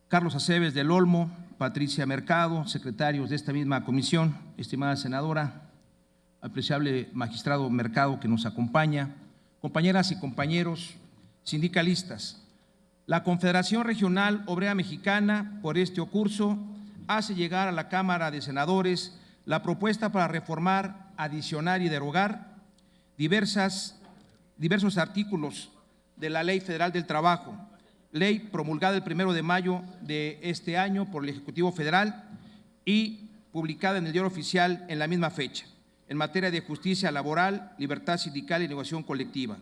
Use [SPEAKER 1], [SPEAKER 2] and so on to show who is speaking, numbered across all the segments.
[SPEAKER 1] Carlos Aceves del Olmo, Patricia Mercado, secretarios de esta misma comisión, estimada senadora, apreciable magistrado Mercado que nos acompaña, compañeras y compañeros sindicalistas. La Confederación Regional Obrera Mexicana, por este curso, hace llegar a la Cámara de Senadores la propuesta para reformar, adicionar y derogar diversos artículos de la Ley Federal del Trabajo, ley promulgada el 1 de mayo de este año por el Ejecutivo Federal y publicada en el Diario Oficial en la misma fecha, en materia de justicia laboral, libertad sindical y negociación colectiva.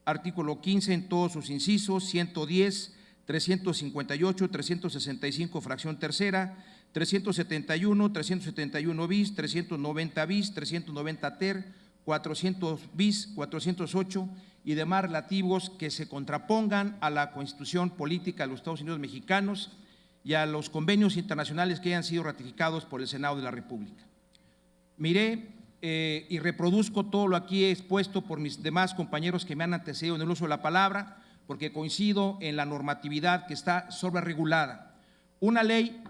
[SPEAKER 1] Artículo 15 en todos sus incisos, 110, 358, 365, fracción tercera, 371, 371 bis, 390 bis, 390 ter, 400 bis, 408 y demás relativos que se contrapongan a la Constitución Política de los Estados Unidos Mexicanos y a los convenios internacionales que hayan sido ratificados por el Senado de la República. Miré y reproduzco todo lo aquí expuesto por mis demás compañeros que me han antecedido en el uso de la palabra, porque coincido en la normatividad que está sobreregulada. Una ley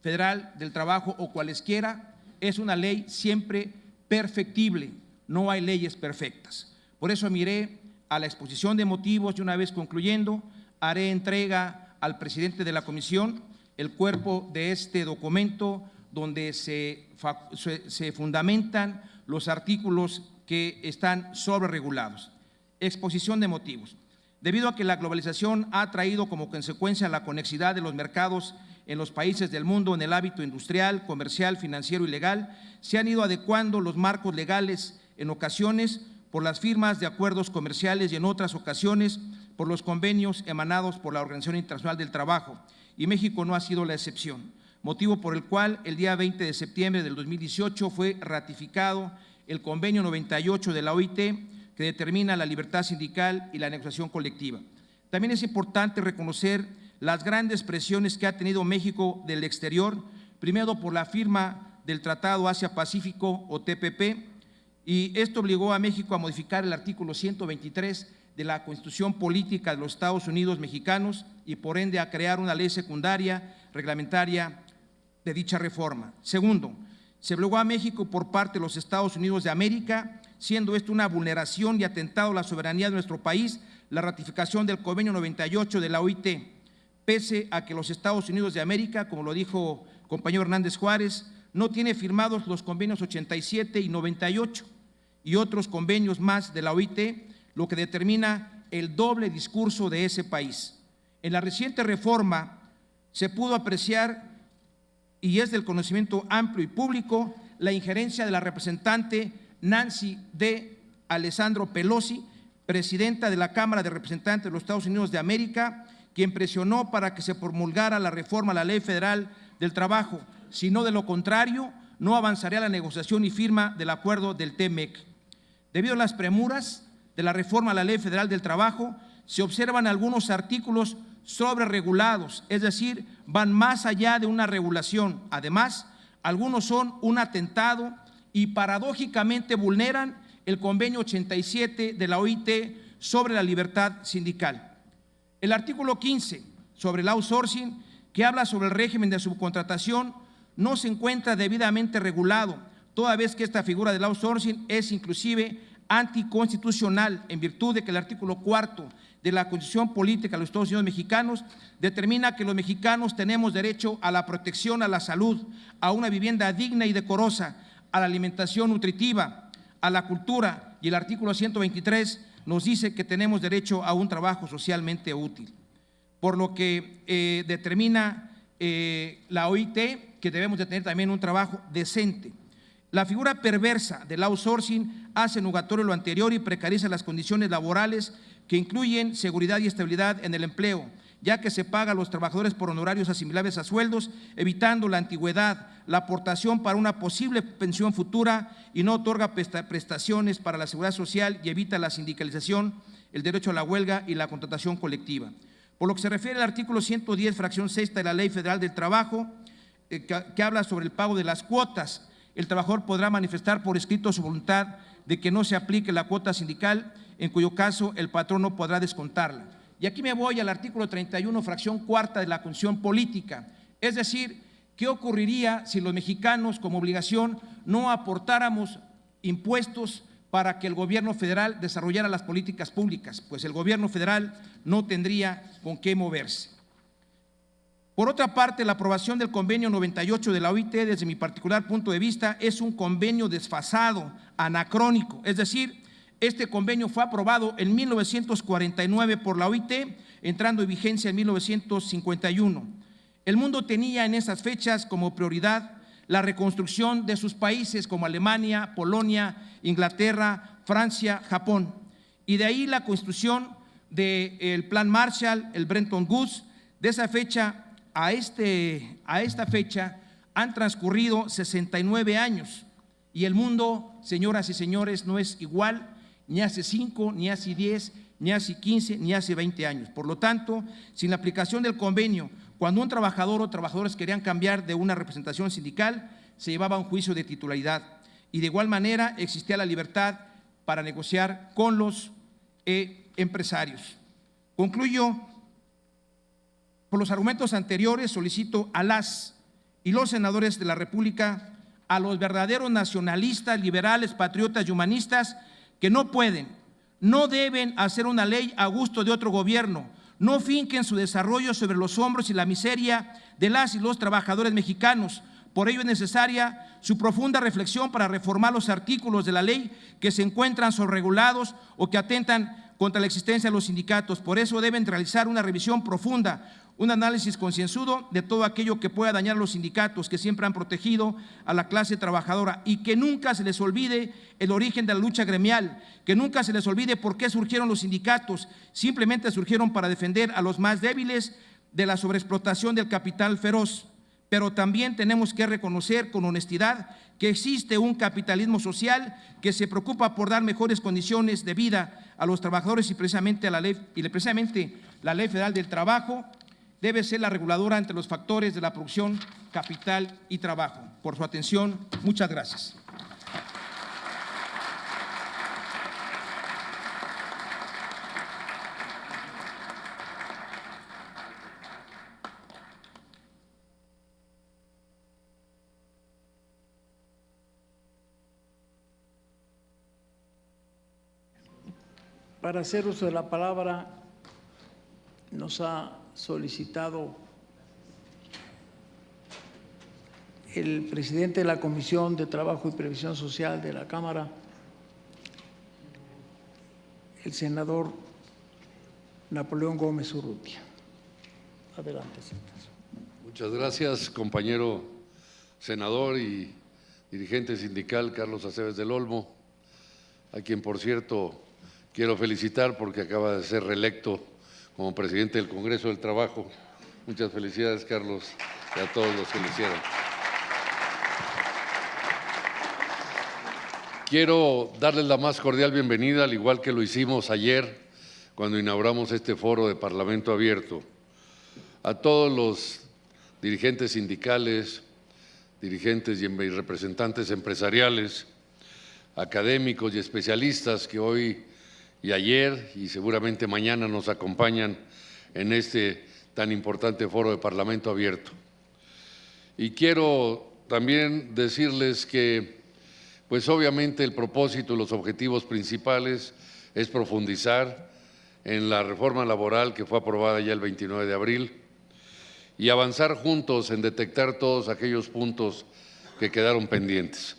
[SPEAKER 1] federal del trabajo o cualesquiera es una ley siempre perfectible, no hay leyes perfectas. Por eso miré a la exposición de motivos y una vez concluyendo, haré entrega al presidente de la comisión el cuerpo de este documento donde se fundamentan los artículos que están sobreregulados. Exposición de motivos. Debido a que la globalización ha traído como consecuencia la conexidad de los mercados en los países del mundo en el ámbito industrial, comercial, financiero y legal, se han ido adecuando los marcos legales en ocasiones por las firmas de acuerdos comerciales y en otras ocasiones por los convenios emanados por la Organización Internacional del Trabajo, y México no ha sido la excepción, motivo por el cual el día 20 de septiembre del 2018 fue ratificado el convenio 98 de la OIT que determina la libertad sindical y la negociación colectiva. También es importante reconocer las grandes presiones que ha tenido México del exterior, primero por la firma del Tratado Asia-Pacífico o TPP, y esto obligó a México a modificar el artículo 123 de la Constitución Política de los Estados Unidos Mexicanos y por ende a crear una ley secundaria reglamentaria de dicha reforma. Segundo, se obligó a México por parte de los Estados Unidos de América, siendo esto una vulneración y atentado a la soberanía de nuestro país, la ratificación del convenio 98 de la OIT, pese a que los Estados Unidos de América, como lo dijo el compañero Hernández Juárez, no tiene firmados los convenios 87 y 98 y otros convenios más de la OIT, lo que determina el doble discurso de ese país. En la reciente reforma se pudo apreciar, y es del conocimiento amplio y público, la injerencia de la representante Nancy D. Alessandro Pelosi, presidenta de la Cámara de Representantes de los Estados Unidos de América, quien presionó para que se promulgara la reforma a la Ley Federal del Trabajo, si no de lo contrario, no avanzaría la negociación y firma del acuerdo del TMEC. Debido a las premuras de la reforma a la Ley Federal del Trabajo, se observan algunos artículos sobreregulados, es decir, van más allá de una regulación. Además, algunos son un atentado y paradójicamente vulneran el convenio 87 de la OIT sobre la libertad sindical. El artículo 15 sobre el outsourcing, que habla sobre el régimen de subcontratación, no se encuentra debidamente regulado, toda vez que esta figura del outsourcing es inclusive anticonstitucional, en virtud de que el artículo 4 de la Constitución Política de los Estados Unidos Mexicanos determina que los mexicanos tenemos derecho a la protección a la salud, a una vivienda digna y decorosa, a la alimentación nutritiva, a la cultura, y el artículo 123 nos dice que tenemos derecho a un trabajo socialmente útil, por lo que determina la OIT que debemos de tener también un trabajo decente. La figura perversa del outsourcing hace nugatorio lo anterior y precariza las condiciones laborales que incluyen seguridad y estabilidad en el empleo, ya que se paga a los trabajadores por honorarios asimilables a sueldos, evitando la antigüedad, la aportación para una posible pensión futura y no otorga prestaciones para la seguridad social y evita la sindicalización, el derecho a la huelga y la contratación colectiva. Por lo que se refiere al artículo 110, fracción sexta de la Ley Federal del Trabajo, que habla sobre el pago de las cuotas, el trabajador podrá manifestar por escrito su voluntad de que no se aplique la cuota sindical, en cuyo caso el patrón no podrá descontarla. Y aquí me voy al artículo 31, fracción cuarta de la Constitución Política, es decir, ¿qué ocurriría si los mexicanos como obligación no aportáramos impuestos para que el gobierno federal desarrollara las políticas públicas? Pues el gobierno federal no tendría con qué moverse. Por otra parte, la aprobación del convenio 98 de la OIT, desde mi particular punto de vista, es un convenio desfasado, anacrónico, es decir, este convenio fue aprobado en 1949 por la OIT, entrando en vigencia en 1951. El mundo tenía en esas fechas como prioridad la reconstrucción de sus países como Alemania, Polonia, Inglaterra, Francia, Japón. Y de ahí la construcción del Plan Marshall, el Bretton Woods. De esa fecha a esta fecha han transcurrido 69 años y el mundo, señoras y señores, no es igual ni hace 5, ni hace 10, ni hace 15, ni hace 20 años. Por lo tanto, sin la aplicación del convenio, cuando un trabajador o trabajadores querían cambiar de una representación sindical, se llevaba a un juicio de titularidad y de igual manera existía la libertad para negociar con los empresarios. Concluyo. Por los argumentos anteriores, solicito a las y los senadores de la República, a los verdaderos nacionalistas, liberales, patriotas y humanistas, que no pueden, no deben hacer una ley a gusto de otro gobierno, no finquen su desarrollo sobre los hombros y la miseria de las y los trabajadores mexicanos. Por ello es necesaria su profunda reflexión para reformar los artículos de la ley que se encuentran sobreregulados o que atentan contra la existencia de los sindicatos. Por eso deben realizar una revisión profunda, un análisis concienzudo de todo aquello que pueda dañar a los sindicatos que siempre han protegido a la clase trabajadora, y que nunca se les olvide el origen de la lucha gremial, que nunca se les olvide por qué surgieron los sindicatos. Simplemente surgieron para defender a los más débiles de la sobreexplotación del capital feroz. Pero también tenemos que reconocer con honestidad que existe un capitalismo social que se preocupa por dar mejores condiciones de vida a los trabajadores, y precisamente la Ley Federal del Trabajo debe ser la reguladora entre los factores de la producción, capital y trabajo. Por su atención, muchas gracias.
[SPEAKER 2] Para hacer uso de la palabra, nos ha solicitado el presidente de la Comisión de Trabajo y Previsión Social de la Cámara, el senador Napoleón Gómez Urrutia. Adelante, senador.
[SPEAKER 3] Muchas gracias, compañero senador y dirigente sindical Carlos Aceves del Olmo, a quien, por cierto, quiero felicitar porque acaba de ser reelecto como presidente del Congreso del Trabajo. Muchas felicidades, Carlos, y a todos los que lo hicieron. Quiero darles la más cordial bienvenida, al igual que lo hicimos ayer cuando inauguramos este foro de Parlamento Abierto, a todos los dirigentes sindicales, dirigentes y representantes empresariales, académicos y especialistas que hoy y ayer y seguramente mañana nos acompañan en este tan importante foro de Parlamento Abierto. Y quiero también decirles que, pues obviamente el propósito y los objetivos principales es profundizar en la reforma laboral que fue aprobada ya el 29 de abril y avanzar juntos en detectar todos aquellos puntos que quedaron pendientes.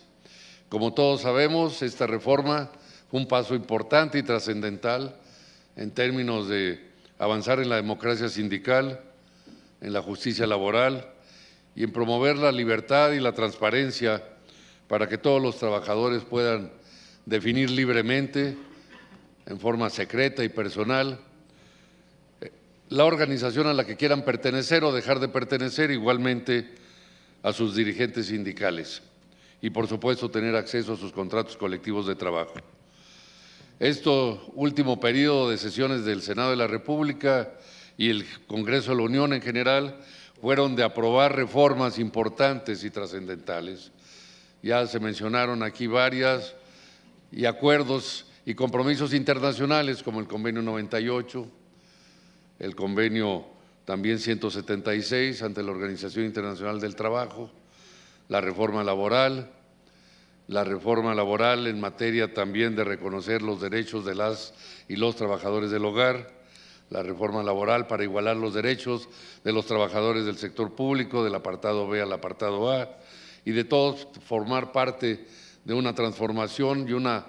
[SPEAKER 3] Como todos sabemos, esta reforma fue un paso importante y trascendental en términos de avanzar en la democracia sindical, en la justicia laboral y en promover la libertad y la transparencia para que todos los trabajadores puedan definir libremente, en forma secreta y personal, la organización a la que quieran pertenecer o dejar de pertenecer, igualmente a sus dirigentes sindicales y, por supuesto, tener acceso a sus contratos colectivos de trabajo. Este último periodo de sesiones del Senado de la República y el Congreso de la Unión en general fueron de aprobar reformas importantes y trascendentales. Ya se mencionaron aquí varias, y acuerdos y compromisos internacionales como el Convenio 98, el convenio también 176 ante la Organización Internacional del Trabajo, la reforma laboral en materia también de reconocer los derechos de las y los trabajadores del hogar, la reforma laboral para igualar los derechos de los trabajadores del sector público, del apartado B al apartado A, y de todos formar parte de una transformación y una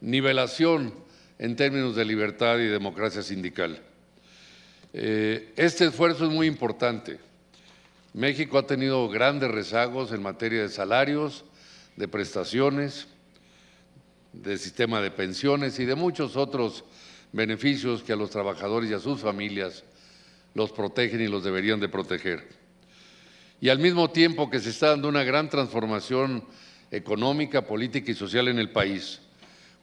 [SPEAKER 3] nivelación en términos de libertad y democracia sindical. Este esfuerzo es muy importante. México ha tenido grandes rezagos en materia de salarios, de prestaciones, de sistema de pensiones y de muchos otros beneficios que a los trabajadores y a sus familias los protegen y los deberían de proteger. Y al mismo tiempo que se está dando una gran transformación económica, política y social en el país,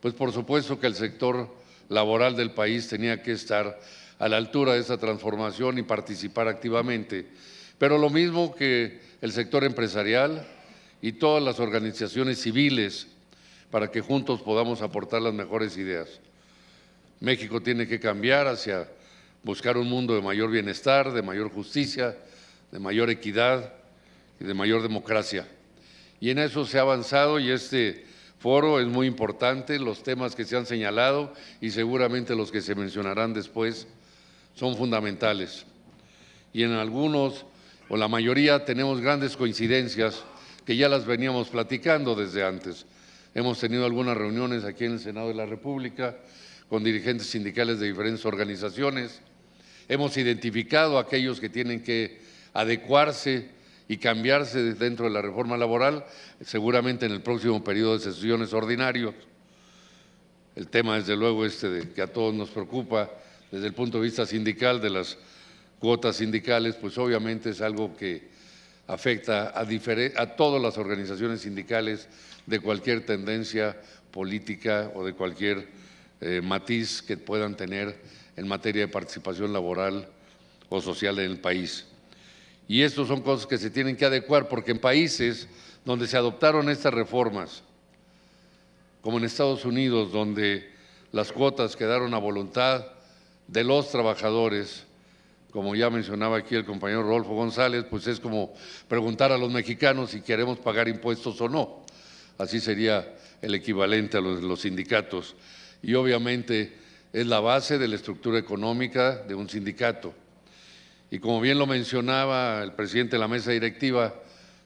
[SPEAKER 3] pues por supuesto que el sector laboral del país tenía que estar a la altura de esa transformación y participar activamente, pero lo mismo que el sector empresarial y todas las organizaciones civiles para que juntos podamos aportar las mejores ideas. México tiene que cambiar hacia buscar un mundo de mayor bienestar, de mayor justicia, de mayor equidad y de mayor democracia. Y en eso se ha avanzado y este foro es muy importante, los temas que se han señalado y seguramente los que se mencionarán después son fundamentales. Y en algunos, o la mayoría, tenemos grandes coincidencias que ya las veníamos platicando desde antes. Hemos tenido algunas reuniones aquí en el Senado de la República con dirigentes sindicales de diferentes organizaciones. Hemos identificado a aquellos que tienen que adecuarse y cambiarse dentro de la reforma laboral, seguramente en el próximo periodo de sesiones ordinarios. El tema, desde luego, que a todos nos preocupa desde el punto de vista sindical, de las cuotas sindicales, pues obviamente es algo que afecta a todas las organizaciones sindicales de cualquier tendencia política o de cualquier matiz que puedan tener en materia de participación laboral o social en el país. Y estas son cosas que se tienen que adecuar porque en países donde se adoptaron estas reformas, como en Estados Unidos, donde las cuotas quedaron a voluntad de los trabajadores, como ya mencionaba aquí el compañero Rodolfo González, pues es como preguntar a los mexicanos si queremos pagar impuestos o no. Así sería el equivalente a los sindicatos. Y obviamente es la base de la estructura económica de un sindicato. Y como bien lo mencionaba el presidente de la mesa directiva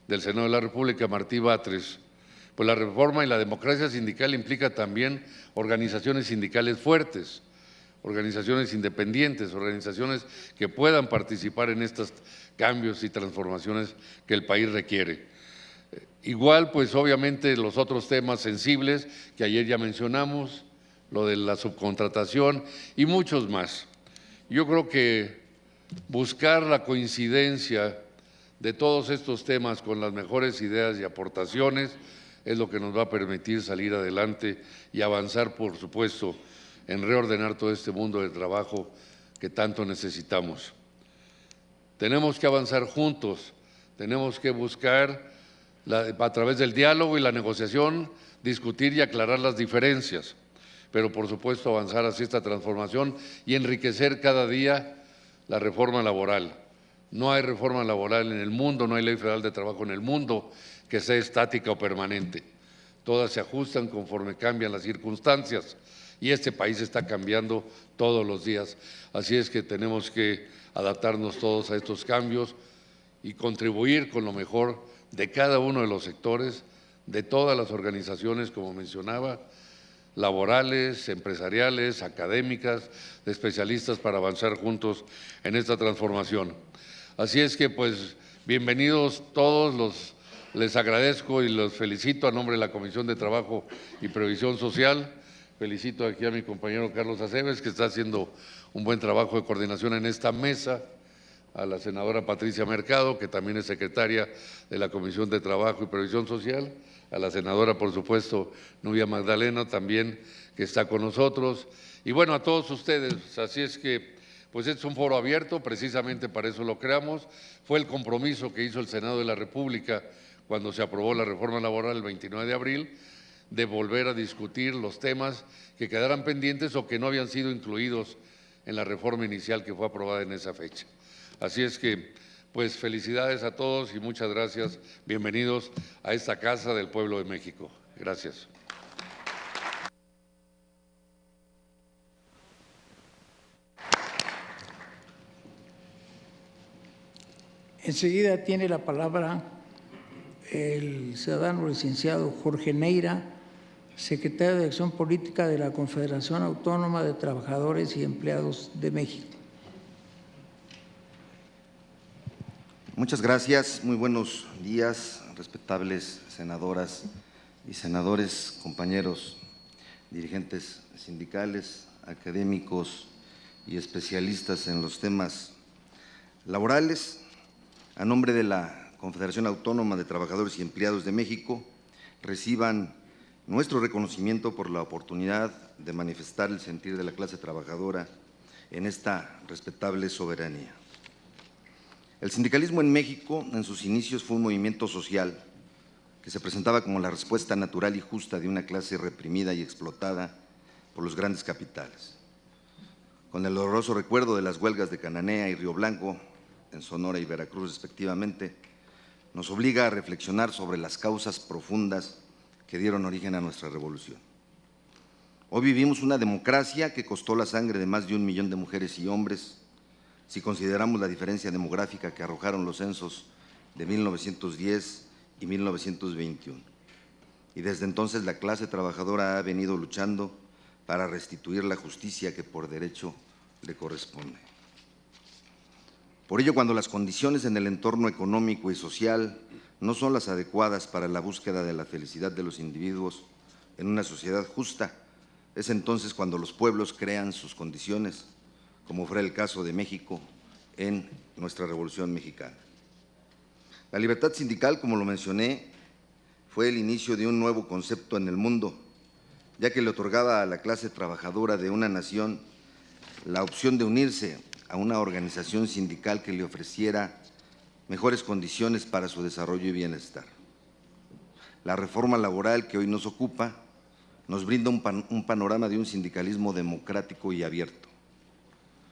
[SPEAKER 3] del Senado de la República, Martí Batres, pues la reforma y la democracia sindical implica también organizaciones sindicales fuertes, organizaciones independientes, organizaciones que puedan participar en estos cambios y transformaciones que el país requiere. Igual, pues obviamente los otros temas sensibles que ayer ya mencionamos, lo de la subcontratación y muchos más. Yo creo que buscar la coincidencia de todos estos temas con las mejores ideas y aportaciones es lo que nos va a permitir salir adelante y avanzar, por supuesto, en reordenar todo este mundo de trabajo que tanto necesitamos. Tenemos que avanzar juntos, tenemos que buscar a través del diálogo y la negociación, discutir y aclarar las diferencias, pero por supuesto avanzar hacia esta transformación y enriquecer cada día la reforma laboral. No hay reforma laboral en el mundo, no hay ley federal de trabajo en el mundo que sea estática o permanente. Todas se ajustan conforme cambian las circunstancias y este país está cambiando todos los días. Así es que tenemos que adaptarnos todos a estos cambios y contribuir con lo mejor de cada uno de los sectores, de todas las organizaciones, como mencionaba, laborales, empresariales, académicas, de especialistas para avanzar juntos en esta transformación. Así es que, pues, bienvenidos todos, les agradezco y los felicito a nombre de la Comisión de Trabajo y Previsión Social. Felicito aquí a mi compañero Carlos Aceves, que está haciendo un buen trabajo de coordinación en esta mesa, a la senadora Patricia Mercado, que también es secretaria de la Comisión de Trabajo y Previsión Social, a la senadora, por supuesto, Nubia Magdalena, también, que está con nosotros, y bueno, a todos ustedes. Así es que, pues es un foro abierto, precisamente para eso lo creamos. Fue el compromiso que hizo el Senado de la República cuando se aprobó la reforma laboral el 29 de abril, de volver a discutir los temas que quedaran pendientes o que no habían sido incluidos en la reforma inicial que fue aprobada en esa fecha. Así es que, pues felicidades a todos y muchas gracias. Bienvenidos a esta Casa del Pueblo de México. Gracias.
[SPEAKER 2] Enseguida tiene la palabra el ciudadano licenciado Jorge Neira, secretario de Acción Política de la Confederación Autónoma de Trabajadores y Empleados de México.
[SPEAKER 4] Muchas gracias, muy buenos días, respetables senadoras y senadores, compañeros, dirigentes sindicales, académicos y especialistas en los temas laborales. A nombre de la Confederación Autónoma de Trabajadores y Empleados de México, reciban nuestro reconocimiento por la oportunidad de manifestar el sentir de la clase trabajadora en esta respetable soberanía. El sindicalismo en México, en sus inicios, fue un movimiento social que se presentaba como la respuesta natural y justa de una clase reprimida y explotada por los grandes capitales. Con el doloroso recuerdo de las huelgas de Cananea y Río Blanco, en Sonora y Veracruz respectivamente, nos obliga a reflexionar sobre las causas profundas que dieron origen a nuestra revolución. Hoy vivimos una democracia que costó la sangre de más de 1 millón de mujeres y hombres, si consideramos la diferencia demográfica que arrojaron los censos de 1910 y 1921. Y desde entonces la clase trabajadora ha venido luchando para restituir la justicia que por derecho le corresponde. Por ello, cuando las condiciones en el entorno económico y social no son las adecuadas para la búsqueda de la felicidad de los individuos en una sociedad justa, es entonces cuando los pueblos crean sus condiciones, como fue el caso de México en nuestra Revolución Mexicana. La libertad sindical, como lo mencioné, fue el inicio de un nuevo concepto en el mundo, ya que le otorgaba a la clase trabajadora de una nación la opción de unirse a una organización sindical que le ofreciera mejores condiciones para su desarrollo y bienestar. La reforma laboral que hoy nos ocupa nos brinda un panorama de un sindicalismo democrático y abierto.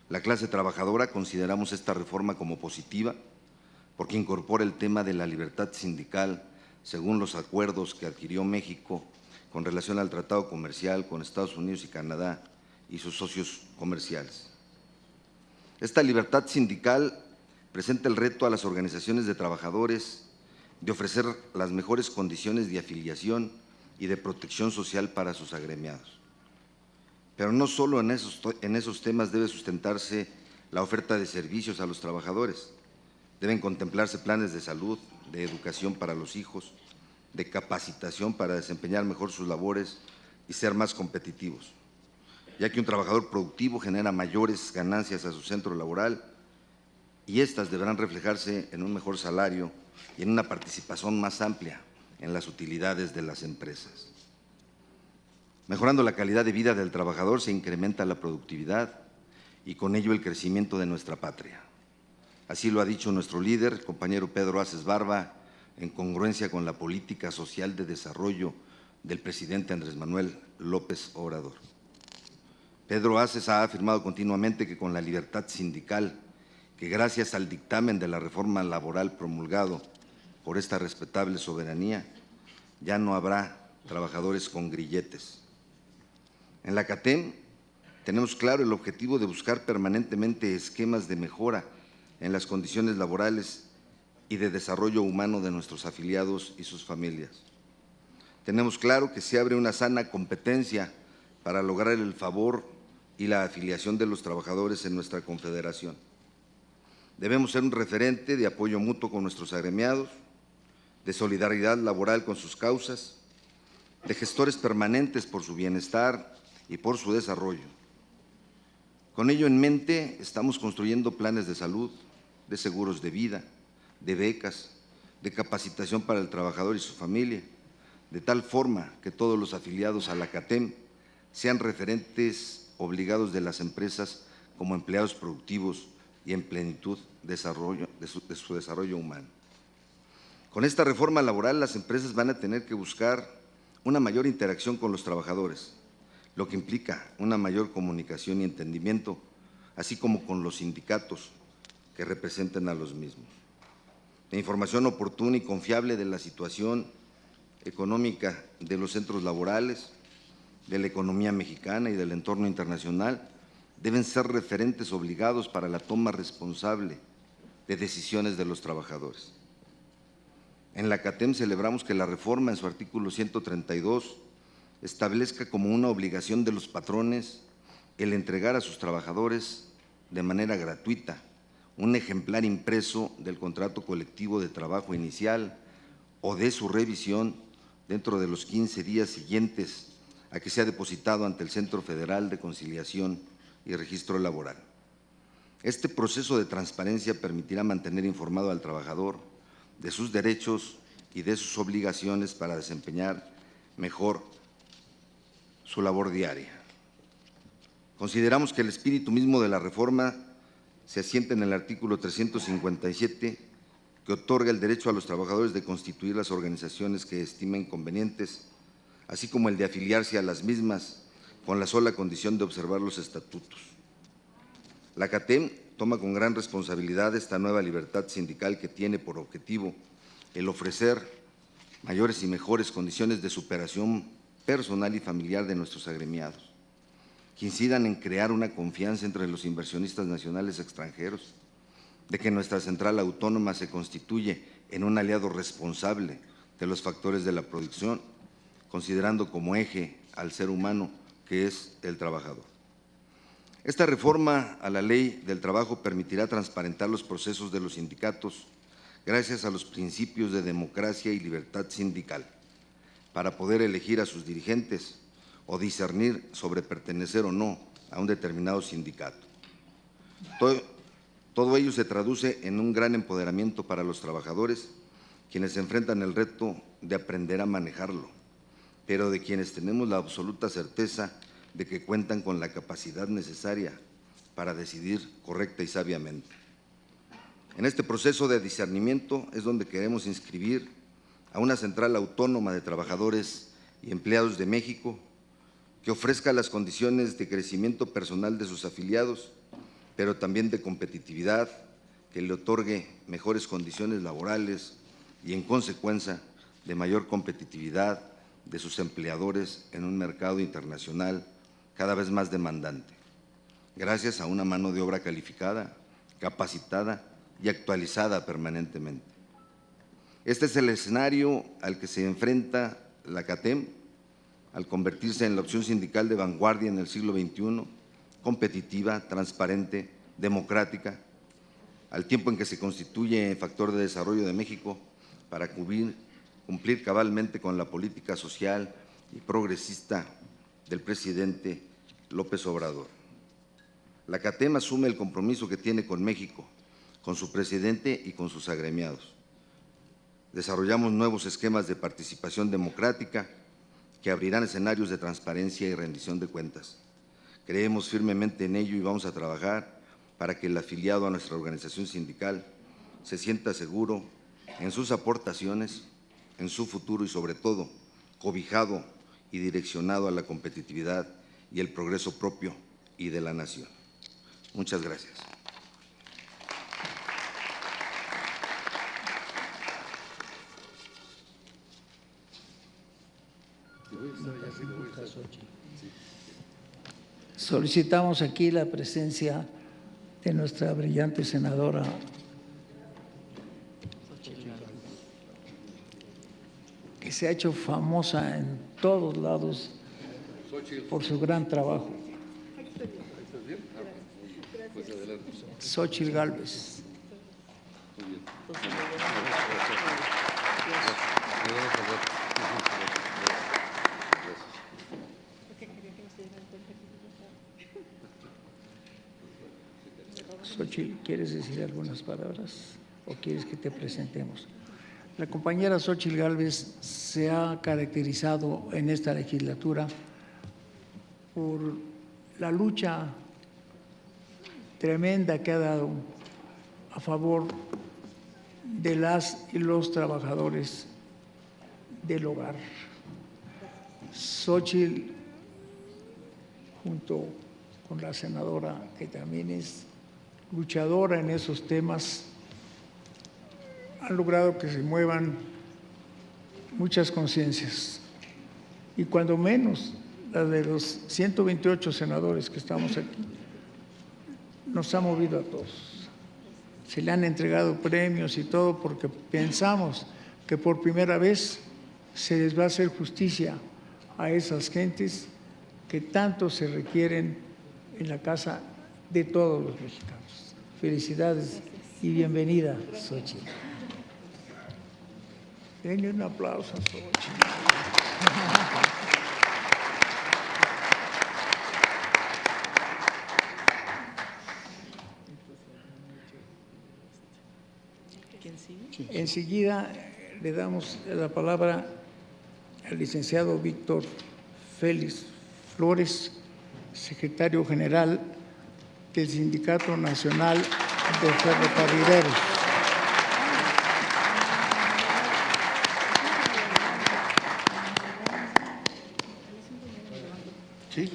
[SPEAKER 4] La clase trabajadora consideramos esta reforma como positiva porque incorpora el tema de la libertad sindical según los acuerdos que adquirió México con relación al tratado comercial con Estados Unidos y Canadá y sus socios comerciales. Esta libertad sindical presenta el reto a las organizaciones de trabajadores de ofrecer las mejores condiciones de afiliación y de protección social para sus agremiados. Pero no solo en esos temas debe sustentarse la oferta de servicios a los trabajadores. Deben contemplarse planes de salud, de educación para los hijos, de capacitación para desempeñar mejor sus labores y ser más competitivos, ya que un trabajador productivo genera mayores ganancias a su centro laboral y estas deberán reflejarse en un mejor salario y en una participación más amplia en las utilidades de las empresas. Mejorando la calidad de vida del trabajador se incrementa la productividad y con ello el crecimiento de nuestra patria. Así lo ha dicho nuestro líder, el compañero Pedro Aces Barba, en congruencia con la política social de desarrollo del presidente Andrés Manuel López Obrador. Pedro Aces ha afirmado continuamente que con la libertad sindical, que gracias al dictamen de la reforma laboral promulgado por esta respetable soberanía, ya no habrá trabajadores con grilletes. En la CATEM tenemos claro el objetivo de buscar permanentemente esquemas de mejora en las condiciones laborales y de desarrollo humano de nuestros afiliados y sus familias. Tenemos claro que se abre una sana competencia para lograr el favor y la afiliación de los trabajadores en nuestra confederación. Debemos ser un referente de apoyo mutuo con nuestros agremiados, de solidaridad laboral con sus causas, de gestores permanentes por su bienestar y por su desarrollo. Con ello en mente, estamos construyendo planes de salud, de seguros de vida, de becas, de capacitación para el trabajador y su familia, de tal forma que todos los afiliados a la CATEM sean referentes obligados de las empresas como empleados productivos y en plenitud de su desarrollo humano. Con esta reforma laboral, las empresas van a tener que buscar una mayor interacción con los trabajadores, lo que implica una mayor comunicación y entendimiento así como con los sindicatos que representan a los mismos. La información oportuna y confiable de la situación económica de los centros laborales, de la economía mexicana y del entorno internacional deben ser referentes obligados para la toma responsable de decisiones de los trabajadores. En la CATEM celebramos que la reforma en su artículo 132 establezca como una obligación de los patrones el entregar a sus trabajadores de manera gratuita un ejemplar impreso del contrato colectivo de trabajo inicial o de su revisión dentro de los 15 días siguientes a que sea depositado ante el Centro Federal de Conciliación y Registro Laboral. Este proceso de transparencia permitirá mantener informado al trabajador de sus derechos y de sus obligaciones para desempeñar mejor su labor diaria. Consideramos que el espíritu mismo de la reforma se asienta en el artículo 357, que otorga el derecho a los trabajadores de constituir las organizaciones que estimen convenientes, así como el de afiliarse a las mismas con la sola condición de observar los estatutos. La CATEM toma con gran responsabilidad esta nueva libertad sindical que tiene por objetivo el ofrecer mayores y mejores condiciones de superación personal y familiar de nuestros agremiados, que incidan en crear una confianza entre los inversionistas nacionales y extranjeros, de que nuestra central autónoma se constituye en un aliado responsable de los factores de la producción, considerando como eje al ser humano que es el trabajador. Esta reforma a la Ley del Trabajo permitirá transparentar los procesos de los sindicatos gracias a los principios de democracia y libertad sindical, para poder elegir a sus dirigentes o discernir sobre pertenecer o no a un determinado sindicato. Todo ello se traduce en un gran empoderamiento para los trabajadores, quienes enfrentan el reto de aprender a manejarlo, pero de quienes tenemos la absoluta certeza de que cuentan con la capacidad necesaria para decidir correcta y sabiamente. En este proceso de discernimiento es donde queremos inscribir a una central autónoma de trabajadores y empleados de México que ofrezca las condiciones de crecimiento personal de sus afiliados, pero también de competitividad, que le otorgue mejores condiciones laborales y, en consecuencia, de mayor competitividad de sus empleadores en un mercado internacional cada vez más demandante, gracias a una mano de obra calificada, capacitada y actualizada permanentemente. Este es el escenario al que se enfrenta la CATEM al convertirse en la opción sindical de vanguardia en el siglo XXI, competitiva, transparente, democrática, al tiempo en que se constituye factor de desarrollo de México para cumplir cabalmente con la política social y progresista del presidente López Obrador. La CATEM asume el compromiso que tiene con México, con su presidente y con sus agremiados. Desarrollamos nuevos esquemas de participación democrática que abrirán escenarios de transparencia y rendición de cuentas. Creemos firmemente en ello y vamos a trabajar para que el afiliado a nuestra organización sindical se sienta seguro en sus aportaciones, en su futuro y, sobre todo, cobijado y direccionado a la competitividad y el progreso propio y de la nación. Muchas gracias.
[SPEAKER 2] Solicitamos aquí la presencia de nuestra brillante senadora que se ha hecho famosa en todos lados por su gran trabajo. Xóchitl Gálvez. Xóchitl, ¿quieres decir algunas palabras o quieres que te presentemos? La compañera Xóchitl Gálvez se ha caracterizado en esta legislatura por la lucha tremenda que ha dado a favor de las y los trabajadores del hogar. Xóchitl, junto con la senadora, que también es luchadora en esos temas, han logrado que se muevan muchas conciencias. Y cuando menos, la de los 128 senadores que estamos aquí, nos ha movido a todos. Se le han entregado premios y todo porque pensamos que por primera vez se les va a hacer justicia a esas gentes que tanto se requieren en la casa de todos los mexicanos. Felicidades y bienvenida, Xochitl. Denle un aplauso a Xochitl. Enseguida le damos la palabra al licenciado Víctor Félix Flores, secretario general del Sindicato Nacional de Ferrocarrileros.
[SPEAKER 4] Sí.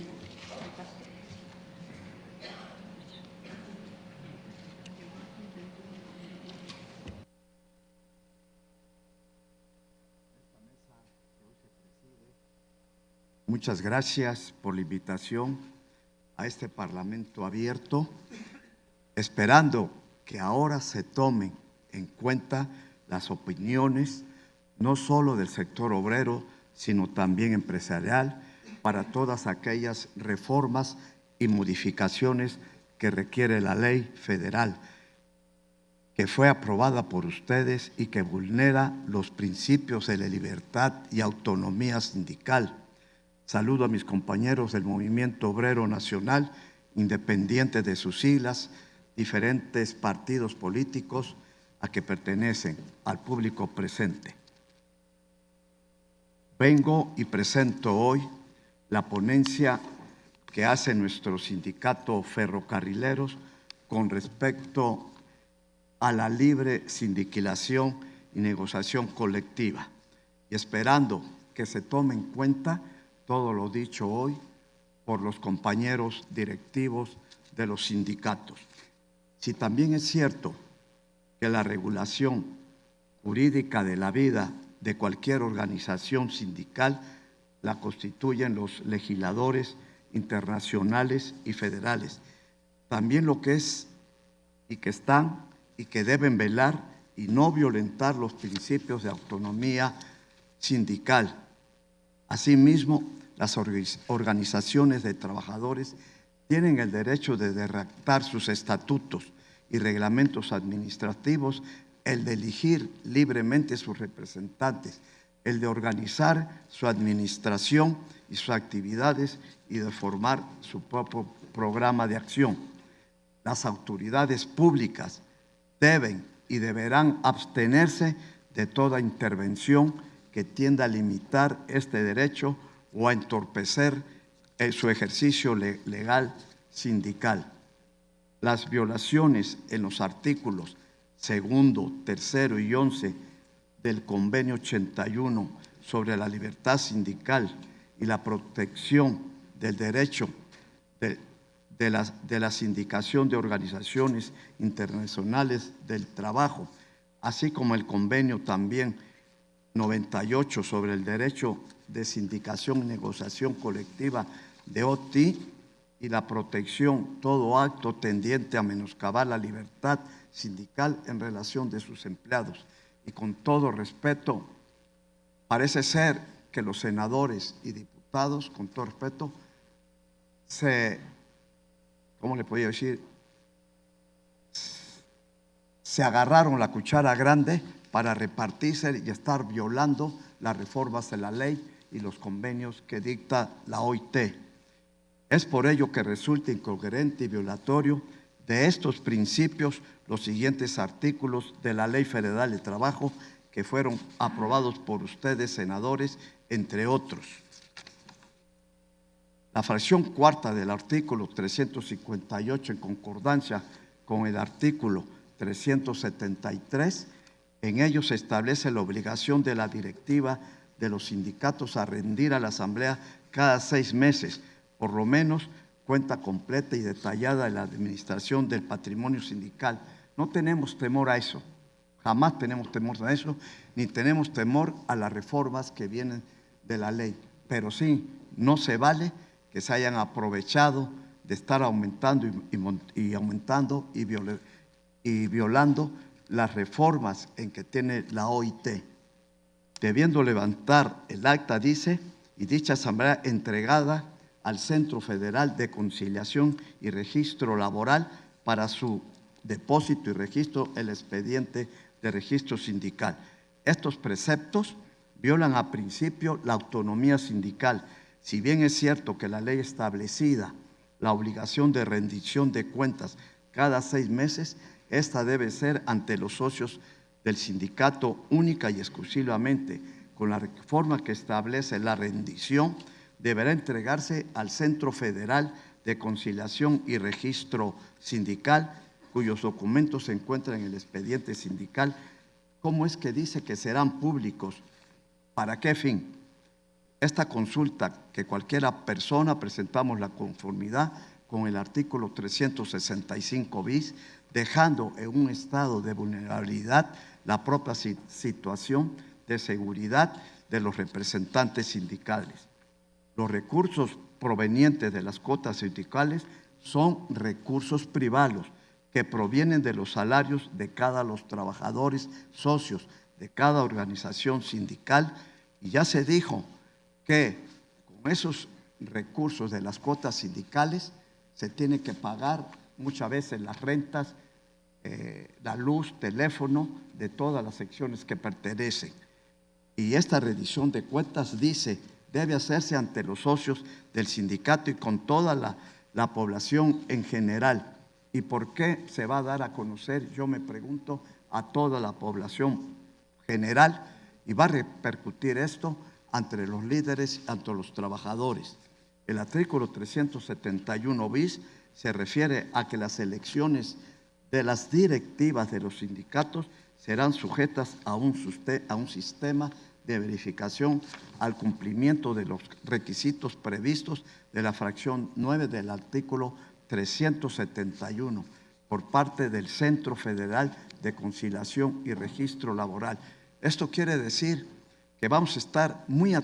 [SPEAKER 5] Muchas gracias por la invitación a este Parlamento abierto, esperando que ahora se tomen en cuenta las opiniones no solo del sector obrero, sino también empresarial, para todas aquellas reformas y modificaciones que requiere la ley federal, que fue aprobada por ustedes y que vulnera los principios de la libertad y autonomía sindical. Saludo a mis compañeros del Movimiento Obrero Nacional, independiente de sus siglas, diferentes partidos políticos a que pertenecen, al público presente. Vengo y presento hoy la ponencia que hace nuestro sindicato ferrocarrileros con respecto a la libre sindicación y negociación colectiva, y esperando que se tome en cuenta todo lo dicho hoy por los compañeros directivos de los sindicatos. Si también es cierto que la regulación jurídica de la vida de cualquier organización sindical la constituyen los legisladores internacionales y federales, también lo que es y que están y que deben velar y no violentar los principios de autonomía sindical. Asimismo, las organizaciones de trabajadores tienen el derecho de redactar sus estatutos y reglamentos administrativos, el de elegir libremente sus representantes, el de organizar su administración y sus actividades y de formar su propio programa de acción. Las autoridades públicas deben y deberán abstenerse de toda intervención que tienda a limitar este derecho o a entorpecer su ejercicio legal sindical. Las violaciones en los artículos 2, 3 y 11 del Convenio 81 sobre la libertad sindical y la protección del derecho de la sindicación de organizaciones internacionales del trabajo, así como el convenio también 98 sobre el derecho de sindicación y negociación colectiva de OTI y la protección todo acto tendiente a menoscabar la libertad sindical en relación de sus empleados. Y con todo respeto, parece ser que los senadores y diputados, con todo respeto, ¿cómo le podría decir? Se agarraron la cuchara grande para repartirse y estar violando las reformas de la ley y los convenios que dicta la OIT. Es por ello que resulta incoherente y violatorio de estos principios los siguientes artículos de la Ley Federal de Trabajo que fueron aprobados por ustedes, senadores, entre otros. La fracción cuarta del artículo 358, en concordancia con el artículo 373, en ello se establece la obligación de la directiva de los sindicatos a rendir a la Asamblea cada 6 meses, por lo menos cuenta completa y detallada de la administración del patrimonio sindical. No tenemos temor a eso, jamás tenemos temor a eso, ni tenemos temor a las reformas que vienen de la ley. Pero sí, no se vale que se hayan aprovechado de estar aumentando y violando las reformas en que tiene la OIT. Debiendo levantar el acta, dice, y dicha asamblea entregada al Centro Federal de Conciliación y Registro Laboral para su depósito y registro el expediente de registro sindical. Estos preceptos violan a principio la autonomía sindical. Si bien es cierto que la ley establecida la obligación de rendición de cuentas cada 6 meses, esta debe ser ante los socios del sindicato única y exclusivamente. Con la reforma que establece la rendición, deberá entregarse al Centro Federal de Conciliación y Registro Sindical, cuyos documentos se encuentran en el expediente sindical. ¿Cómo es que dice que serán públicos? ¿Para qué fin? Esta consulta que cualquiera persona presentamos la conformidad con el artículo 365 bis, dejando en un estado de vulnerabilidad la propia situación de seguridad de los representantes sindicales. Los recursos provenientes de las cuotas sindicales son recursos privados que provienen de los salarios de cada los trabajadores socios de cada organización sindical, y ya se dijo que con esos recursos de las cuotas sindicales se tiene que pagar muchas veces las rentas, la luz, teléfono de todas las secciones que pertenecen. Y esta rendición de cuentas, dice, debe hacerse ante los socios del sindicato y con toda la población en general. ¿Y por qué se va a dar a conocer? Yo me pregunto, a toda la población general, y va a repercutir esto ante los líderes, ante los trabajadores. El artículo 371 bis se refiere a que las elecciones de las directivas de los sindicatos serán sujetas a un sistema de verificación al cumplimiento de los requisitos previstos de la fracción 9 del artículo 371 por parte del Centro Federal de Conciliación y Registro Laboral. Esto quiere decir que vamos a estar muy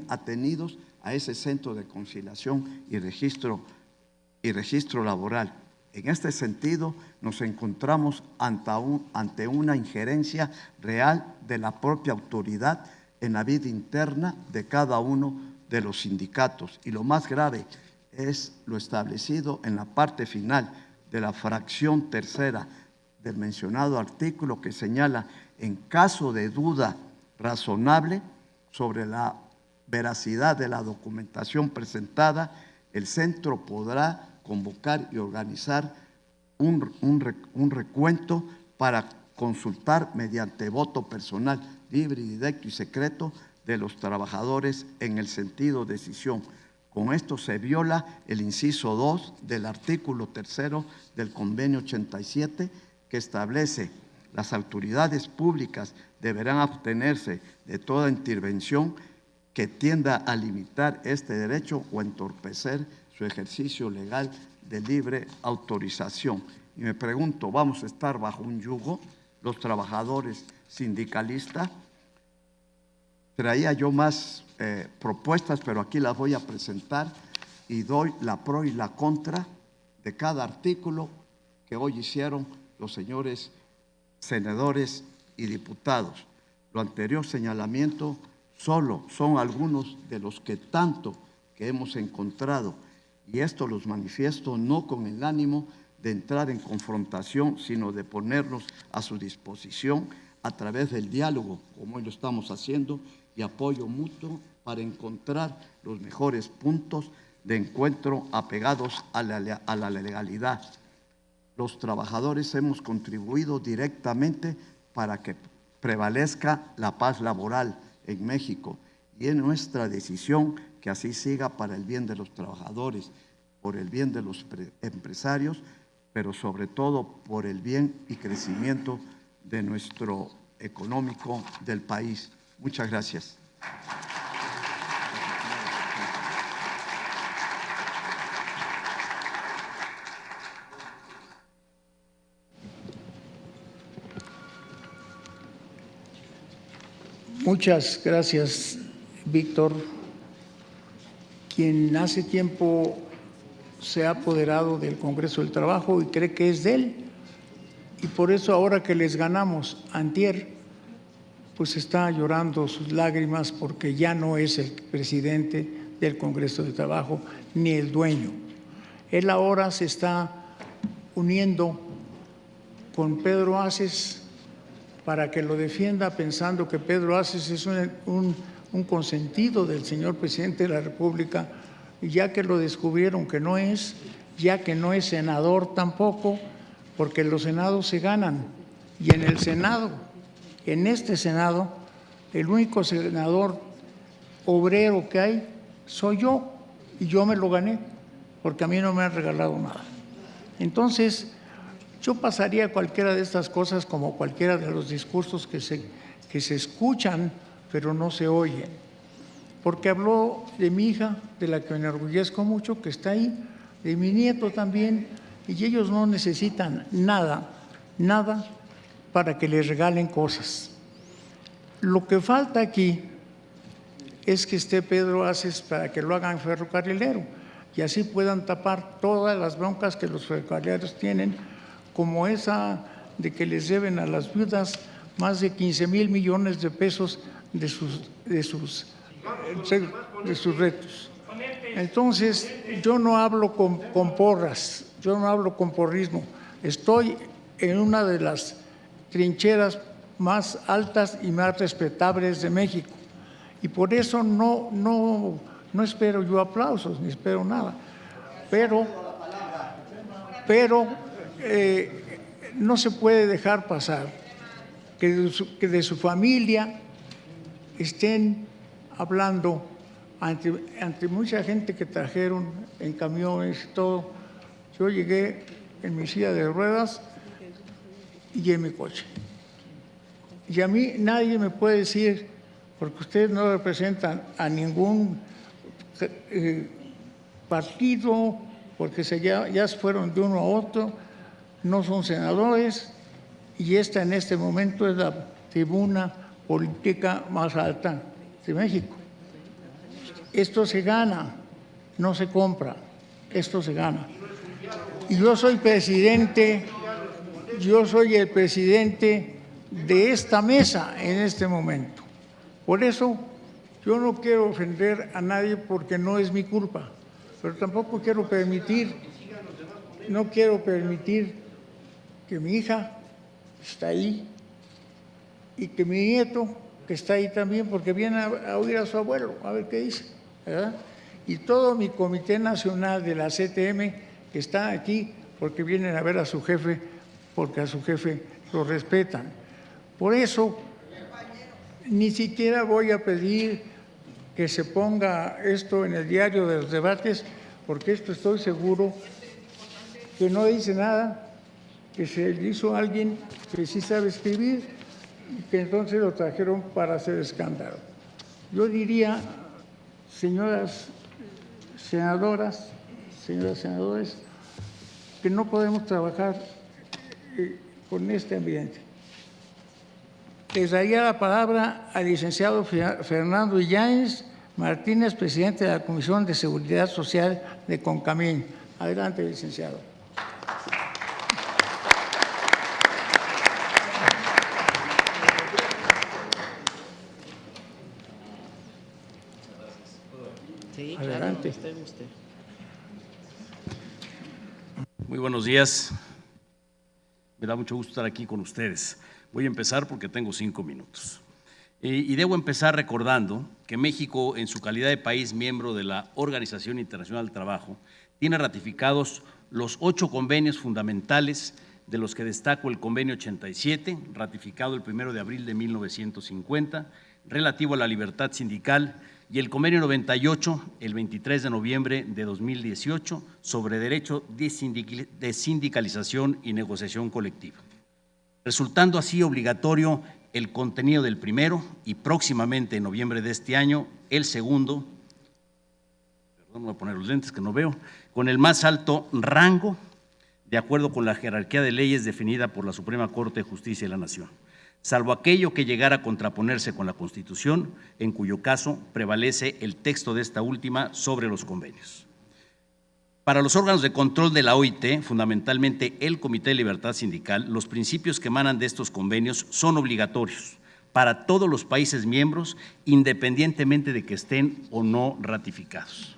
[SPEAKER 5] atenidos a ese Centro de Conciliación y Registro Laboral. En este sentido, nos encontramos ante una injerencia real de la propia autoridad en la vida interna de cada uno de los sindicatos. Y lo más grave es lo establecido en la parte final de la fracción tercera del mencionado artículo, que señala: en caso de duda razonable sobre la veracidad de la documentación presentada, el centro podrá convocar y organizar un recuento para consultar mediante voto personal, libre, directo y secreto de los trabajadores en el sentido de decisión. Con esto se viola el inciso 2 del artículo 3 del Convenio 87, que establece: las autoridades públicas deberán abstenerse de toda intervención que tienda a limitar este derecho o entorpecer su ejercicio legal de libre autorización. Y me pregunto, ¿vamos a estar bajo un yugo los trabajadores sindicalistas? Traía yo más propuestas, pero aquí las voy a presentar y doy la pro y la contra de cada artículo que hoy hicieron los señores senadores y diputados. Lo anterior señalamiento solo son algunos de los que tanto que hemos encontrado, y esto los manifiesto no con el ánimo de entrar en confrontación, sino de ponernos a su disposición a través del diálogo, como hoy lo estamos haciendo, y apoyo mutuo para encontrar los mejores puntos de encuentro apegados a la legalidad. Los trabajadores hemos contribuido directamente para que prevalezca la paz laboral en México, y es nuestra decisión que así siga, para el bien de los trabajadores, por el bien de los empresarios, pero sobre todo por el bien y crecimiento de nuestro económico del país. Muchas gracias.
[SPEAKER 2] Muchas gracias, Víctor, quien hace tiempo se ha apoderado del Congreso del Trabajo y cree que es de él. Y por eso ahora que les ganamos antier, pues está llorando sus lágrimas porque ya no es el presidente del Congreso del Trabajo ni el dueño. Él ahora se está uniendo con Pedro Aces para que lo defienda, pensando que Pedro Aces es un consentido del señor presidente de la República, ya que lo descubrieron que no es, ya que no es senador tampoco, porque los senados se ganan. Y en el Senado, en este Senado, el único senador obrero que hay soy yo, y yo me lo gané, porque a mí no me han regalado nada. Entonces, yo pasaría cualquiera de estas cosas como cualquiera de los discursos que se escuchan, pero no se oyen. Porque habló de mi hija, de la que me enorgullezco mucho, que está ahí, de mi nieto también, y ellos no necesitan nada para que les regalen cosas. Lo que falta aquí es que esté Pedro Aces para que lo hagan ferrocarrilero y así puedan tapar todas las broncas que los ferrocarrileros tienen, como esa de que les deben a las viudas más de 15,000 millones de pesos de sus retos. Entonces, yo no hablo con porras, yo no hablo con porrismo. Estoy en una de las trincheras más altas y más respetables de México. Y por eso no espero yo aplausos, ni espero nada. Pero no se puede dejar pasar que de su familia estén hablando ante mucha gente que trajeron en camiones y todo. Yo llegué en mi silla de ruedas y en mi coche. Y a mí nadie me puede decir, porque ustedes no representan a ningún partido, porque ya fueron de uno a otro, no son senadores, y esta en este momento es la tribuna política más alta de México. Esto se gana, no se compra, esto se gana. Y yo soy presidente, yo soy el presidente de esta mesa en este momento. Por eso yo no quiero ofender a nadie porque no es mi culpa, pero tampoco quiero permitir que mi hija está ahí y que mi nieto, que está ahí también, porque viene a oír a su abuelo, a ver qué dice, ¿verdad? Y todo mi Comité Nacional de la CTM que está aquí porque vienen a ver a su jefe, porque a su jefe lo respetan. Por eso, ni siquiera voy a pedir que se ponga esto en el diario de los debates, porque esto estoy seguro que no dice nada, que se hizo alguien que sí sabe escribir y que entonces lo trajeron para hacer escándalo. Yo diría, señoras senadoras, señores senadores, que no podemos trabajar con este ambiente. Les daría la palabra al licenciado Fernando Illanes Martínez, presidente de la Comisión de Seguridad Social de CONCAMIN. Adelante, licenciado.
[SPEAKER 6] Sí,
[SPEAKER 2] adelante.
[SPEAKER 6] Claro, usted.
[SPEAKER 7] Muy buenos días. Me da mucho gusto estar aquí con ustedes. Voy a empezar porque tengo 5 minutos. Y debo empezar recordando que México, en su calidad de país miembro de la Organización Internacional del Trabajo, tiene ratificados los 8 convenios fundamentales, de los que destaco el Convenio 87, ratificado el 1 de abril de 1950, relativo a la libertad sindical, y el Convenio 98, el 23 de noviembre de 2018, sobre derecho de sindicalización y negociación colectiva, resultando así obligatorio el contenido del primero y próximamente en noviembre de este año el segundo, perdón, voy a poner los lentes que no veo, con el más alto rango de acuerdo con la jerarquía de leyes definida por la Suprema Corte de Justicia de la Nación. salvo aquello que llegara a contraponerse con la Constitución, en cuyo caso prevalece el texto de esta última sobre los convenios. Para los órganos de control de la OIT, fundamentalmente el Comité de Libertad Sindical, los principios que emanan de estos convenios son obligatorios para todos los países miembros, independientemente de que estén o no ratificados.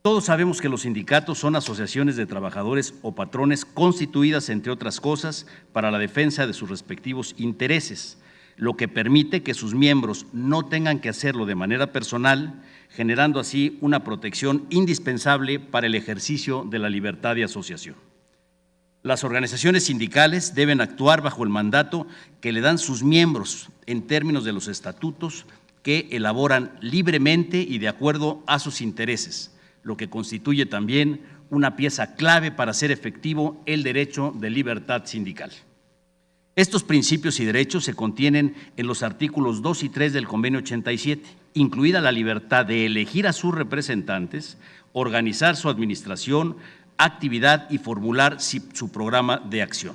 [SPEAKER 7] Todos sabemos que los sindicatos son asociaciones de trabajadores o patrones constituidas, entre otras cosas, para la defensa de sus respectivos intereses, lo que permite que sus miembros no tengan que hacerlo de manera personal, generando así una protección indispensable para el ejercicio de la libertad de asociación. Las organizaciones sindicales deben actuar bajo el mandato que le dan sus miembros en términos de los estatutos que elaboran libremente y de acuerdo a sus intereses, lo que constituye también una pieza clave para hacer efectivo el derecho de libertad sindical. Estos principios y derechos se contienen en los artículos 2 y 3 del Convenio 87, incluida la libertad de elegir a sus representantes, organizar su administración, actividad y formular su programa de acción.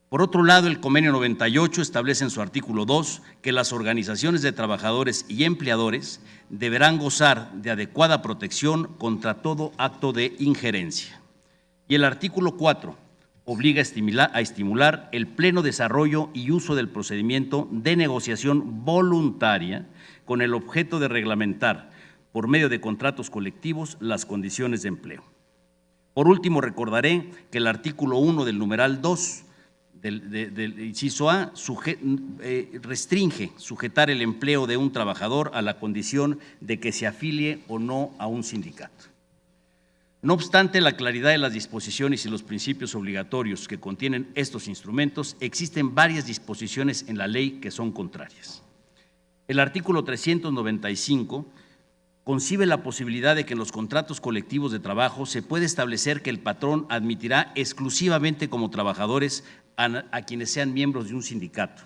[SPEAKER 7] Por otro lado, el Convenio 98 establece en su artículo 2 que las organizaciones de trabajadores y empleadores deberán gozar de adecuada protección contra todo acto de injerencia. Y el artículo 4 obliga a estimular el pleno desarrollo y uso del procedimiento de negociación voluntaria con el objeto de reglamentar, por medio de contratos colectivos, las condiciones de empleo. Por último, recordaré que el artículo 1 del numeral 2 del inciso A restringe sujetar el empleo de un trabajador a la condición de que se afilie o no a un sindicato. No obstante la claridad de las disposiciones y los principios obligatorios que contienen estos instrumentos, existen varias disposiciones en la ley que son contrarias. El artículo 395 concibe la posibilidad de que en los contratos colectivos de trabajo se puede establecer que el patrón admitirá exclusivamente como trabajadores a quienes sean miembros de un sindicato,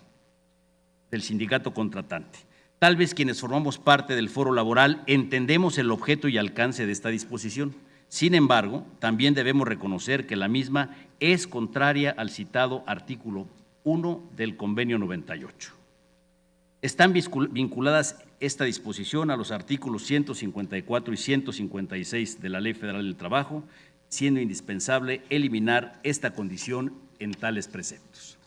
[SPEAKER 7] del sindicato contratante. Tal vez quienes formamos parte del foro laboral entendemos el objeto y alcance de esta disposición. Sin embargo, también debemos reconocer que la misma es contraria al citado artículo 1 del Convenio 98. Están vinculadas esta disposición a los artículos 154 y 156 de la Ley Federal del Trabajo, siendo indispensable eliminar esta condición en tales preceptos.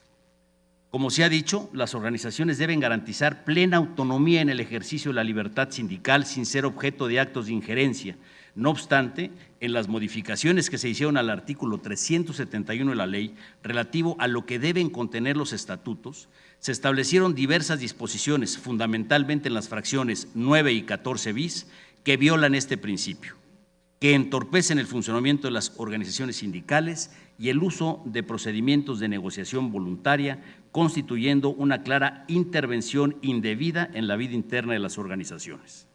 [SPEAKER 7] Como se ha dicho, las organizaciones deben garantizar plena autonomía en el ejercicio de la libertad sindical sin ser objeto de actos de injerencia. No obstante, en las modificaciones que se hicieron al artículo 371 de la ley, relativo a lo que deben contener los estatutos, se establecieron diversas disposiciones, fundamentalmente en las fracciones 9 y 14 bis, que violan este principio, que entorpecen el funcionamiento de las organizaciones sindicales y el uso de procedimientos de negociación voluntaria, constituyendo una clara intervención indebida en la vida interna de las organizaciones.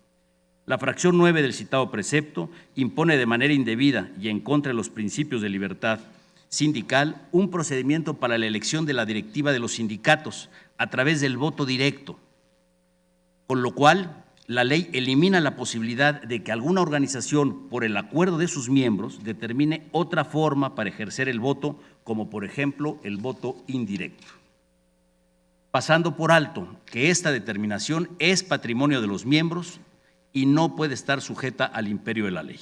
[SPEAKER 7] La fracción 9 del citado precepto impone de manera indebida y en contra de los principios de libertad sindical un procedimiento para la elección de la directiva de los sindicatos a través del voto directo, con lo cual la ley elimina la posibilidad de que alguna organización, por el acuerdo de sus miembros, determine otra forma para ejercer el voto, como por ejemplo el voto indirecto, pasando por alto que esta determinación es patrimonio de los miembros y no puede estar sujeta al imperio de la ley.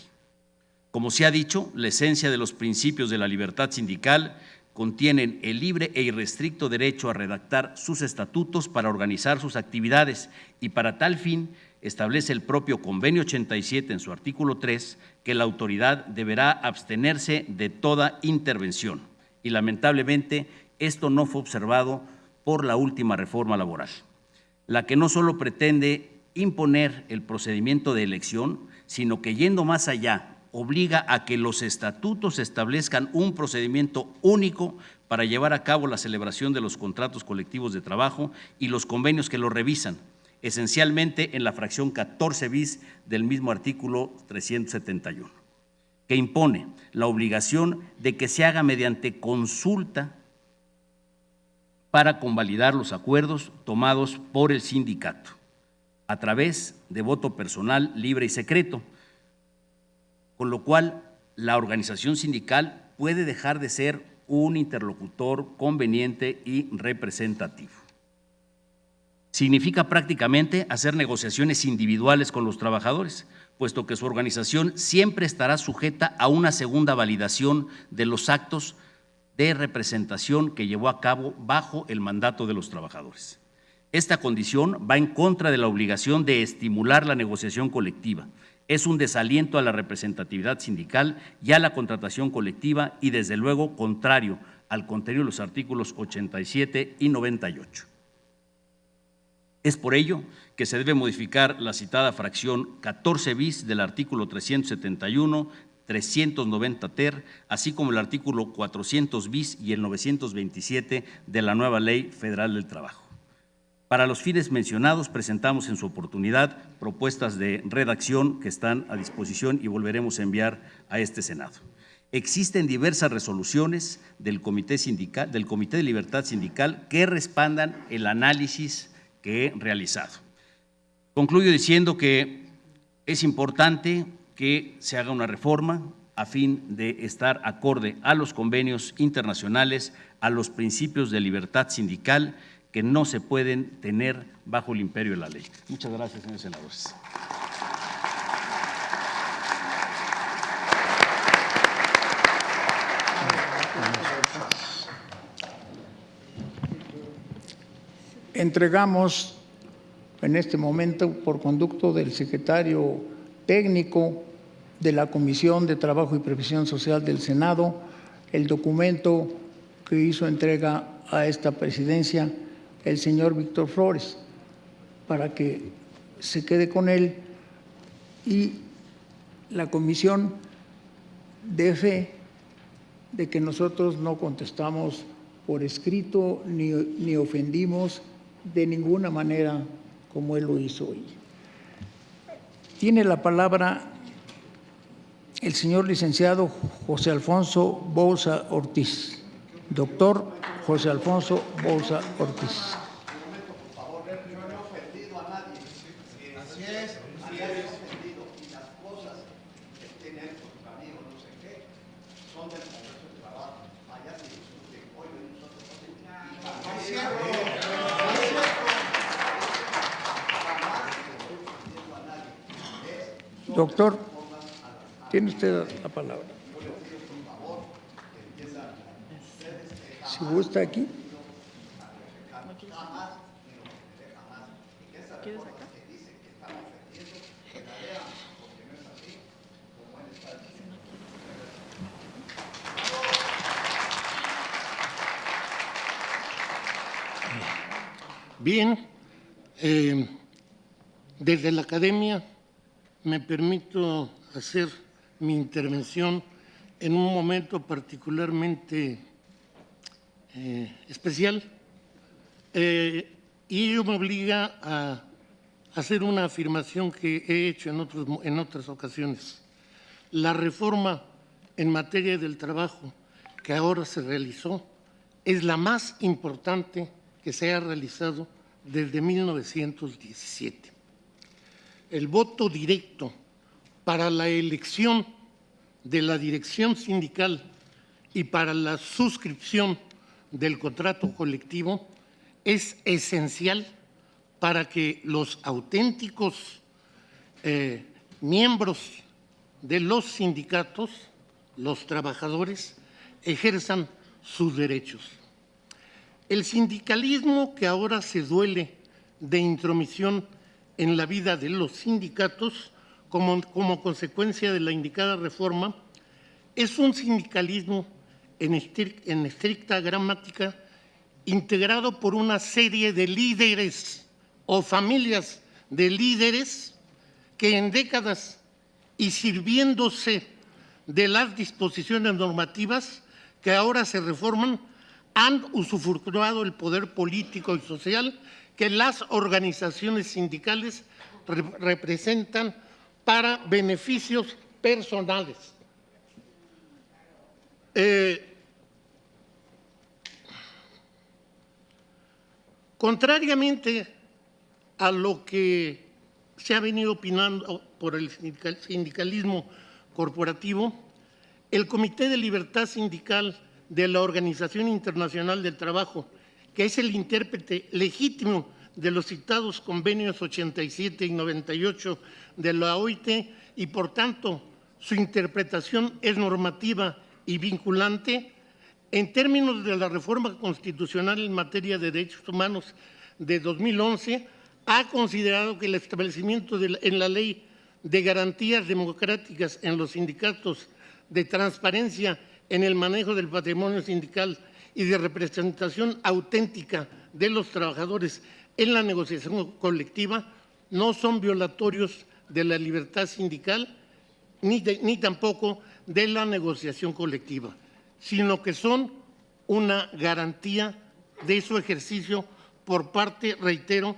[SPEAKER 7] Como se ha dicho, la esencia de los principios de la libertad sindical contienen el libre e irrestricto derecho a redactar sus estatutos para organizar sus actividades y para tal fin establece el propio Convenio 87 en su artículo 3 que la autoridad deberá abstenerse de toda intervención y lamentablemente esto no fue observado por la última reforma laboral, la que no solo pretende imponer el procedimiento de elección, sino que yendo más allá, obliga a que los estatutos establezcan un procedimiento único para llevar a cabo la celebración de los contratos colectivos de trabajo y los convenios que lo revisan, esencialmente en la fracción 14 bis del mismo artículo 371, que impone la obligación de que se haga mediante consulta para convalidar los acuerdos tomados por el sindicato, a través de voto personal libre y secreto, con lo cual la organización sindical puede dejar de ser un interlocutor conveniente y representativo. Significa prácticamente hacer negociaciones individuales con los trabajadores, puesto que su organización siempre estará sujeta a una segunda validación de los actos de representación que llevó a cabo bajo el mandato de los trabajadores. Esta condición va en contra de la obligación de estimular la negociación colectiva. Es un desaliento a la representatividad sindical y a la contratación colectiva y, desde luego, contrario al contenido de los artículos 87 y 98. Es por ello que se debe modificar la citada fracción 14 bis del artículo 371, 390 ter, así como el artículo 400 bis y el 927 de la nueva Ley Federal del Trabajo. Para los fines mencionados, presentamos en su oportunidad propuestas de redacción que están a disposición y volveremos a enviar a este Senado. Existen diversas resoluciones del Comité de Libertad Sindical que respaldan el análisis que he realizado. Concluyo diciendo que es importante que se haga una reforma a fin de estar acorde a los convenios internacionales, a los principios de libertad sindical que no se pueden tener bajo el imperio de la ley. Muchas gracias, señores senadores.
[SPEAKER 2] Entregamos en este momento, por conducto del secretario técnico de la Comisión de Trabajo y Previsión Social del Senado, el documento que hizo entrega a esta presidencia el señor Víctor Flores, para que se quede con él y la comisión dé fe de que nosotros no contestamos por escrito ni ofendimos de ninguna manera como él lo hizo hoy. Tiene la palabra el señor licenciado José Alfonso Bouza Ortiz. Doctor José Alfonso Bouza Ortiz. Doctor, tiene usted la palabra. Si gusta aquí.
[SPEAKER 6] Bien, desde la academia me permito hacer mi intervención en un momento particularmente especial y ello me obliga a hacer una afirmación que he hecho en otras ocasiones. La reforma en materia del trabajo que ahora se realizó es la más importante que se ha realizado desde 1917. El voto directo para la elección de la dirección sindical y para la suscripción del contrato colectivo es esencial para que los auténticos miembros de los sindicatos, los trabajadores, ejerzan sus derechos. El sindicalismo, que ahora se duele de intromisión en la vida de los sindicatos como consecuencia de la indicada reforma, es un sindicalismo en estricta gramática integrado por una serie de líderes o familias de líderes que en décadas y sirviéndose de las disposiciones normativas que ahora se reforman, han usufructuado el poder político y social que las organizaciones sindicales representan para beneficios personales. Contrariamente a lo que se ha venido opinando por el sindicalismo corporativo, el Comité de Libertad Sindical de la Organización Internacional del Trabajo, que es el intérprete legítimo de los citados convenios 87 y 98 de la OIT y, por tanto, su interpretación es normativa y vinculante. En términos de la reforma constitucional en materia de derechos humanos de 2011, ha considerado que el establecimiento en la ley de garantías democráticas en los sindicatos, de transparencia en el manejo del patrimonio sindical y de representación auténtica de los trabajadores en la negociación colectiva no son violatorios de la libertad sindical ni tampoco de la negociación colectiva, sino que son una garantía de su ejercicio por parte, reitero,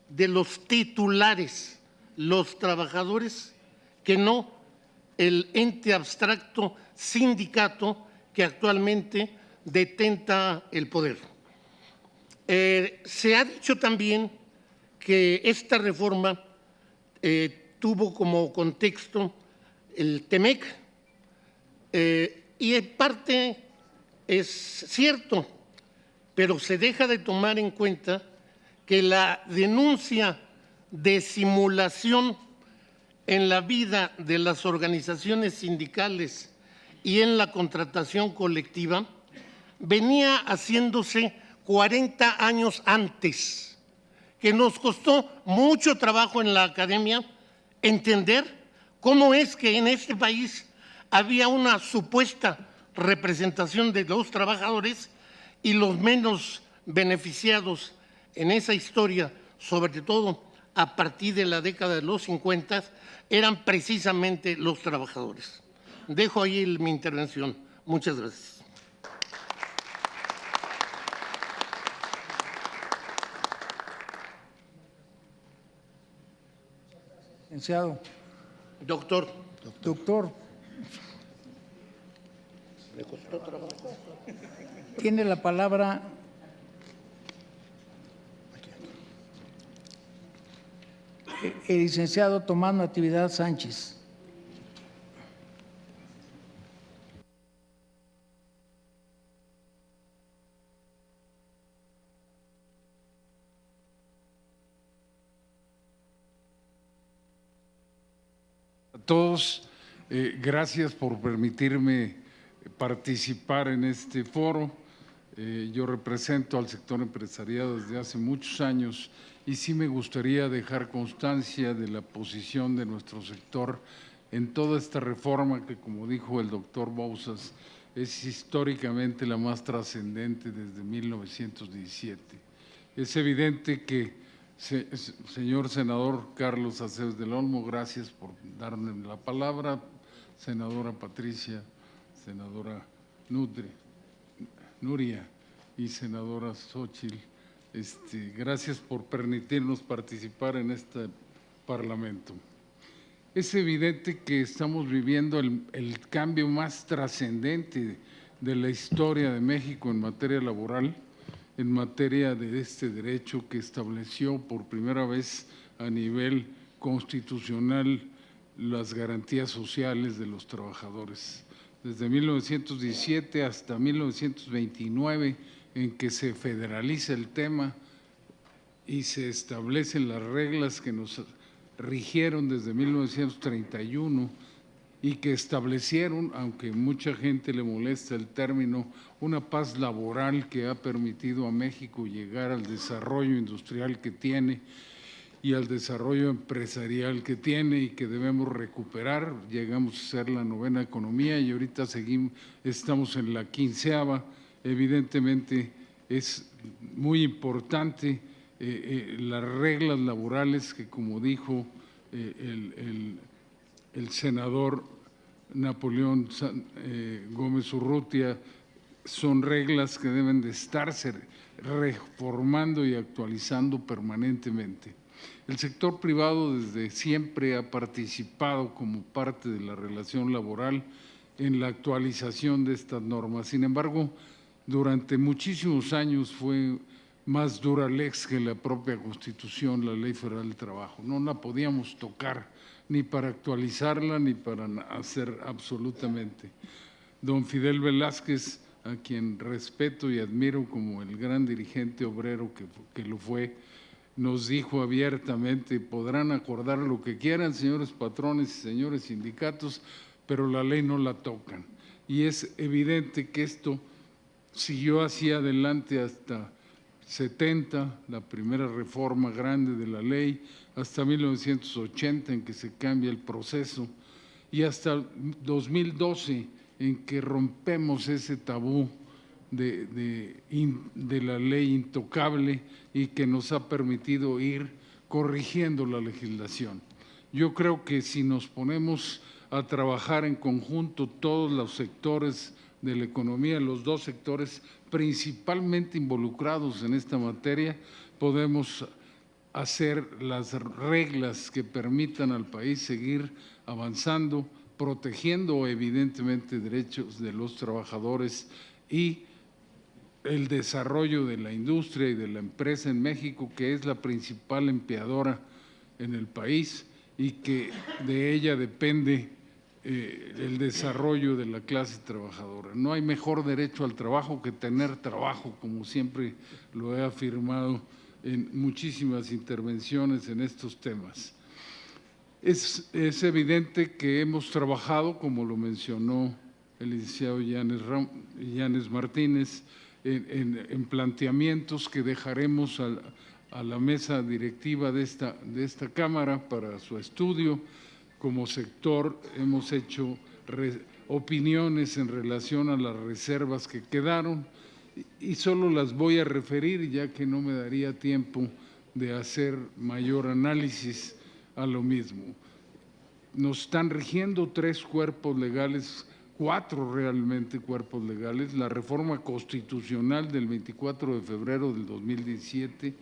[SPEAKER 6] de los titulares, los trabajadores, que no el ente abstracto sindicato que actualmente detenta el poder. Se ha dicho también que esta reforma tuvo como contexto el TEMEC, y en parte es cierto, pero se deja de tomar en cuenta que la denuncia de simulación en la vida de las organizaciones sindicales y en la contratación colectiva venía haciéndose 40 años antes, que nos costó mucho trabajo en la academia entender cómo es que en este país había una supuesta representación de los trabajadores y los menos beneficiados en esa historia, sobre todo a partir de la década de los 50, eran precisamente los trabajadores. Dejo ahí mi intervención. Muchas gracias.
[SPEAKER 2] Licenciado.
[SPEAKER 6] Doctor.
[SPEAKER 2] Doctor. Tiene la palabra el licenciado Tomás Natividad Sánchez.
[SPEAKER 8] A todos, gracias por permitirme participar en este foro. Yo represento al sector empresarial desde hace muchos años y sí me gustaría dejar constancia de la posición de nuestro sector en toda esta reforma que, como dijo el doctor Bouzas, es históricamente la más trascendente desde 1917. Es evidente que, señor senador Carlos Aceves del Olmo, gracias por darme la palabra, senadora Patricia, senadora Nuria y senadora Xóchitl, gracias por permitirnos participar en este Parlamento. Es evidente que estamos viviendo el cambio más trascendente de la historia de México en materia laboral, en materia de este derecho que estableció por primera vez a nivel constitucional las garantías sociales de los trabajadores. Desde 1917 hasta 1929, en que se federaliza el tema y se establecen las reglas que nos rigieron desde 1931 y que establecieron, aunque mucha gente le molesta el término, una paz laboral que ha permitido a México llegar al desarrollo industrial que tiene y al desarrollo empresarial que tiene y que debemos recuperar. Llegamos a ser la 9ª economía y ahorita estamos en la 15ª. Evidentemente es muy importante las reglas laborales que, como dijo el senador Napoleón Gómez Urrutia, son reglas que deben de estarse reformando y actualizando permanentemente. El sector privado desde siempre ha participado como parte de la relación laboral en la actualización de estas normas. Sin embargo, durante muchísimos años fue más dura lex que la propia Constitución, la Ley Federal del Trabajo. No la podíamos tocar ni para actualizarla ni para hacer absolutamente. Don Fidel Velázquez a quien respeto y admiro como el gran dirigente obrero que lo fue, nos dijo abiertamente: podrán acordar lo que quieran, señores patrones y señores sindicatos, pero la ley no la tocan. Y es evidente que esto siguió hacia adelante hasta 70, la primera reforma grande de la ley, hasta 1980 en que se cambia el proceso y hasta 2012 en que rompemos ese tabú de la ley intocable y que nos ha permitido ir corrigiendo la legislación. Yo creo que si nos ponemos a trabajar en conjunto todos los sectores de la economía, los dos sectores principalmente involucrados en esta materia, podemos hacer las reglas que permitan al país seguir avanzando, protegiendo evidentemente derechos de los trabajadores y el desarrollo de la industria y de la empresa en México, que es la principal empleadora en el país y que de ella depende el desarrollo de la clase trabajadora. No hay mejor derecho al trabajo que tener trabajo, como siempre lo he afirmado en muchísimas intervenciones en estos temas. Es evidente que hemos trabajado, como lo mencionó el licenciado Llanes Martínez, en planteamientos que dejaremos a la mesa directiva de esta Cámara para su estudio. Como sector hemos hecho opiniones en relación a las reservas que quedaron y solo las voy a referir, ya que no me daría tiempo de hacer mayor análisis a lo mismo. Nos están rigiendo 3 cuerpos legales, 4 realmente cuerpos legales: la reforma constitucional del 24 de febrero del 2017,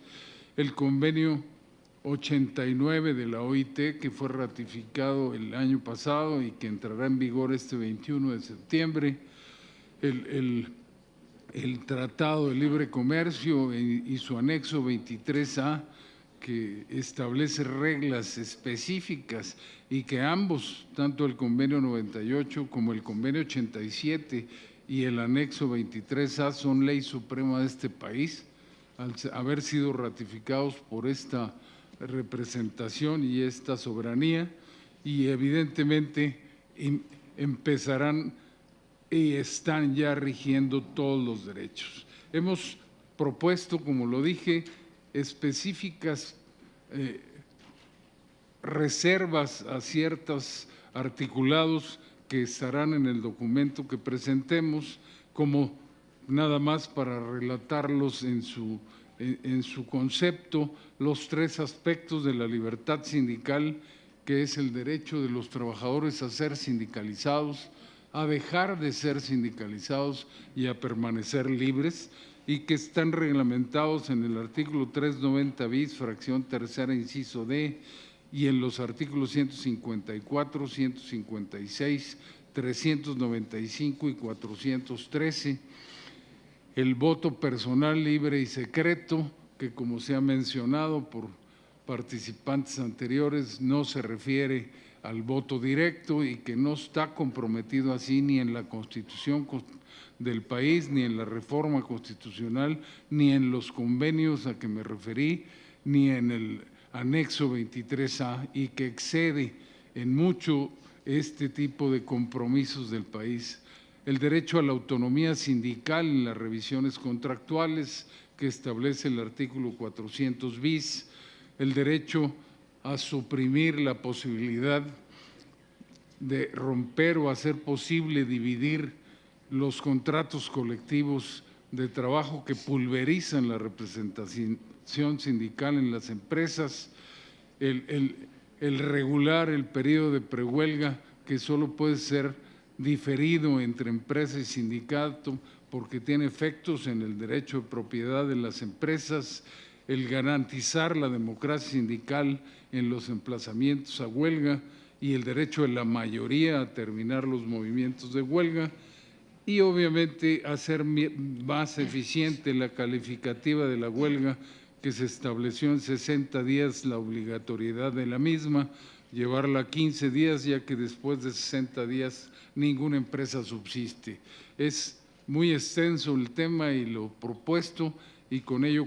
[SPEAKER 8] el convenio 89 de la OIT, que fue ratificado el año pasado y que entrará en vigor este 21 de septiembre, el Tratado de Libre Comercio y su anexo 23A, que establece reglas específicas y que ambos, tanto el convenio 98 como el convenio 87 y el anexo 23A, son ley suprema de este país, al haber sido ratificados por esta representación y esta soberanía, y evidentemente empezarán y están ya rigiendo todos los derechos. Hemos propuesto, como lo dije, específicas reservas a ciertos articulados que estarán en el documento que presentemos, como nada más para relatarlos en su concepto, los 3 aspectos de la libertad sindical, que es el derecho de los trabajadores a ser sindicalizados, a dejar de ser sindicalizados y a permanecer libres, y que están reglamentados en el artículo 390 bis, fracción tercera, inciso D, y en los artículos 154, 156, 395 y 413. El voto personal libre y secreto, que como se ha mencionado por participantes anteriores, no se refiere al voto directo y que no está comprometido así ni en la Constitución del país, ni en la reforma constitucional, ni en los convenios a que me referí, ni en el anexo 23A, y que excede en mucho este tipo de compromisos del país. El derecho a la autonomía sindical en las revisiones contractuales que establece el artículo 400 bis, el derecho a suprimir la posibilidad de romper o hacer posible dividir los contratos colectivos de trabajo que pulverizan la representación sindical en las empresas, el regular el periodo de prehuelga, que solo puede ser diferido entre empresa y sindicato porque tiene efectos en el derecho de propiedad de las empresas, el garantizar la democracia sindical en los emplazamientos a huelga y el derecho de la mayoría a terminar los movimientos de huelga, y obviamente hacer más eficiente la calificativa de la huelga, que se estableció en 60 días la obligatoriedad de la misma, llevarla a 15 días, ya que después de 60 días ninguna empresa subsiste. Es muy extenso el tema y lo propuesto, y con ello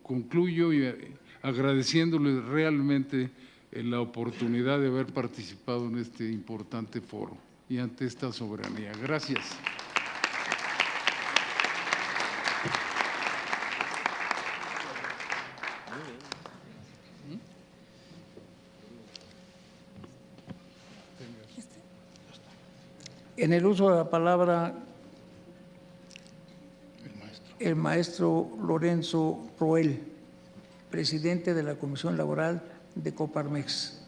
[SPEAKER 8] concluyo y agradeciéndoles realmente la oportunidad de haber participado en este importante foro y ante esta soberanía. Gracias.
[SPEAKER 2] En el uso de la palabra, el maestro Lorenzo Roel, presidente de la Comisión Laboral de Coparmex.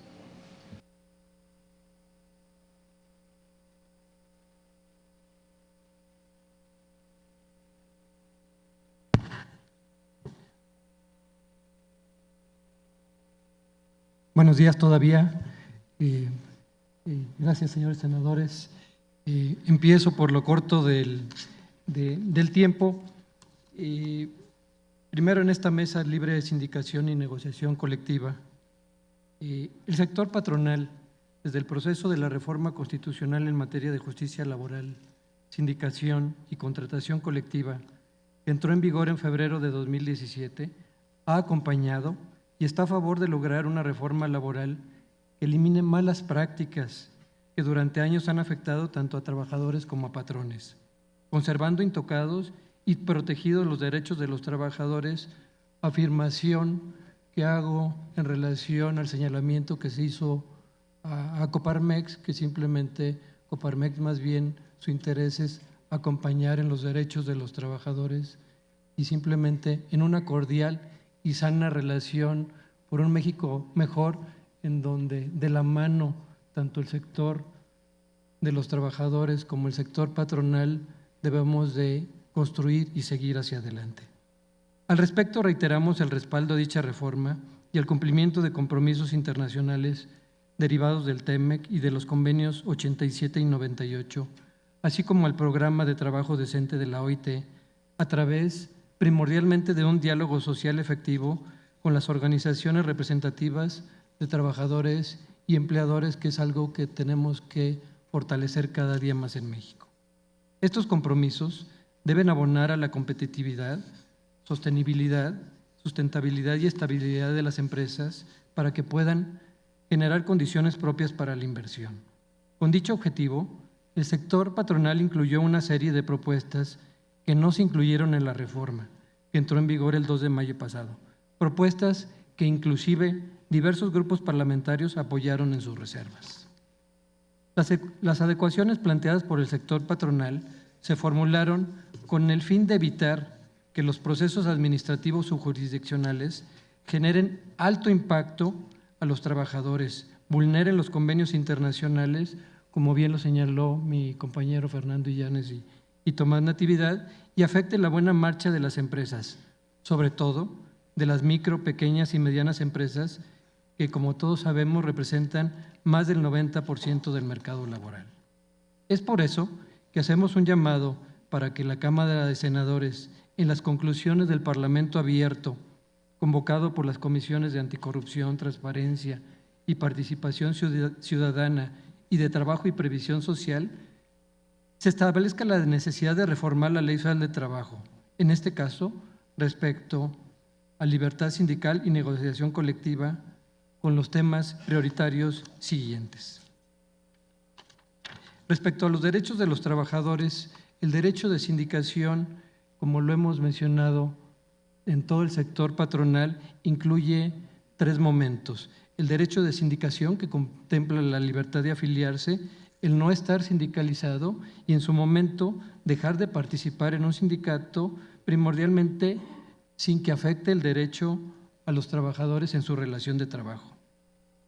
[SPEAKER 9] Buenos días todavía. Gracias, señores senadores. Empiezo por lo corto del tiempo. Primero, en esta mesa libre de sindicación y negociación colectiva, el sector patronal, desde el proceso de la reforma constitucional en materia de justicia laboral, sindicación y contratación colectiva, que entró en vigor en febrero de 2017, ha acompañado y está a favor de lograr una reforma laboral que elimine malas prácticas que durante años han afectado tanto a trabajadores como a patrones, conservando intocados y protegidos los derechos de los trabajadores, afirmación que hago en relación al señalamiento que se hizo a Coparmex, que simplemente Coparmex más bien su interés es acompañar en los derechos de los trabajadores y simplemente en una cordial y sana relación por un México mejor, en donde de la mano tanto el sector de los trabajadores como el sector patronal debemos de construir y seguir hacia adelante. Al respecto, reiteramos el respaldo a dicha reforma y el cumplimiento de compromisos internacionales derivados del TEMEC y de los convenios 87 y 98, así como al programa de trabajo decente de la OIT, a través primordialmente de un diálogo social efectivo con las organizaciones representativas de trabajadores y empleadores, que es algo que tenemos que fortalecer cada día más en México. Estos compromisos deben abonar a la competitividad, sostenibilidad, sustentabilidad y estabilidad de las empresas para que puedan generar condiciones propias para la inversión. Con dicho objetivo, el sector patronal incluyó una serie de propuestas que no se incluyeron en la reforma, que entró en vigor el 2 de mayo pasado. Propuestas que inclusive diversos grupos parlamentarios apoyaron en sus reservas. Las adecuaciones planteadas por el sector patronal se formularon con el fin de evitar que los procesos administrativos o jurisdiccionales generen alto impacto a los trabajadores, vulneren los convenios internacionales, como bien lo señaló mi compañero Fernando Illanes y Tomás Natividad, y afecte la buena marcha de las empresas, sobre todo de las micro, pequeñas y medianas empresas, que como todos sabemos representan más del 90% del mercado laboral. Es por eso que hacemos un llamado para que la Cámara de Senadores, en las conclusiones del Parlamento Abierto, convocado por las comisiones de Anticorrupción, Transparencia y Participación Ciudadana y de Trabajo y Previsión Social, se establezca la necesidad de reformar la Ley Federal de Trabajo, en este caso, respecto a libertad sindical y negociación colectiva, con los temas prioritarios siguientes. Respecto a los derechos de los trabajadores, el derecho de sindicación, como lo hemos mencionado en todo el sector patronal, incluye 3 momentos. El derecho de sindicación, que contempla la libertad de afiliarse, el no estar sindicalizado y en su momento dejar de participar en un sindicato, primordialmente sin que afecte el derecho a los trabajadores en su relación de trabajo.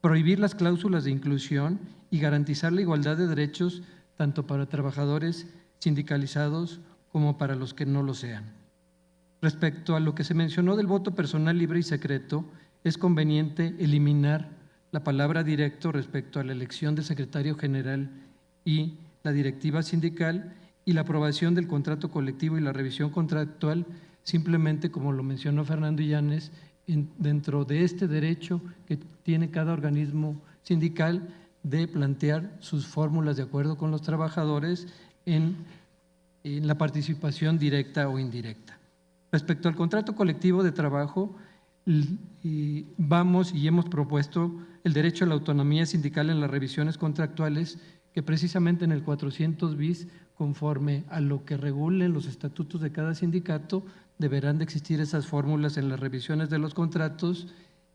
[SPEAKER 9] Prohibir las cláusulas de inclusión y garantizar la igualdad de derechos tanto para trabajadores sindicalizados como para los que no lo sean. Respecto a lo que se mencionó del voto personal libre y secreto, es conveniente eliminar la palabra directo respecto a la elección del secretario general y la directiva sindical y la aprobación del contrato colectivo y la revisión contractual, simplemente como lo mencionó Fernando Illanes, dentro de este derecho que tiene cada organismo sindical de plantear sus fórmulas de acuerdo con los trabajadores en en la participación directa o indirecta. Respecto al contrato colectivo de trabajo, vamos y hemos propuesto el derecho a la autonomía sindical en las revisiones contractuales, que precisamente en el 400 bis, conforme a lo que regulen los estatutos de cada sindicato, deberán de existir esas fórmulas en las revisiones de los contratos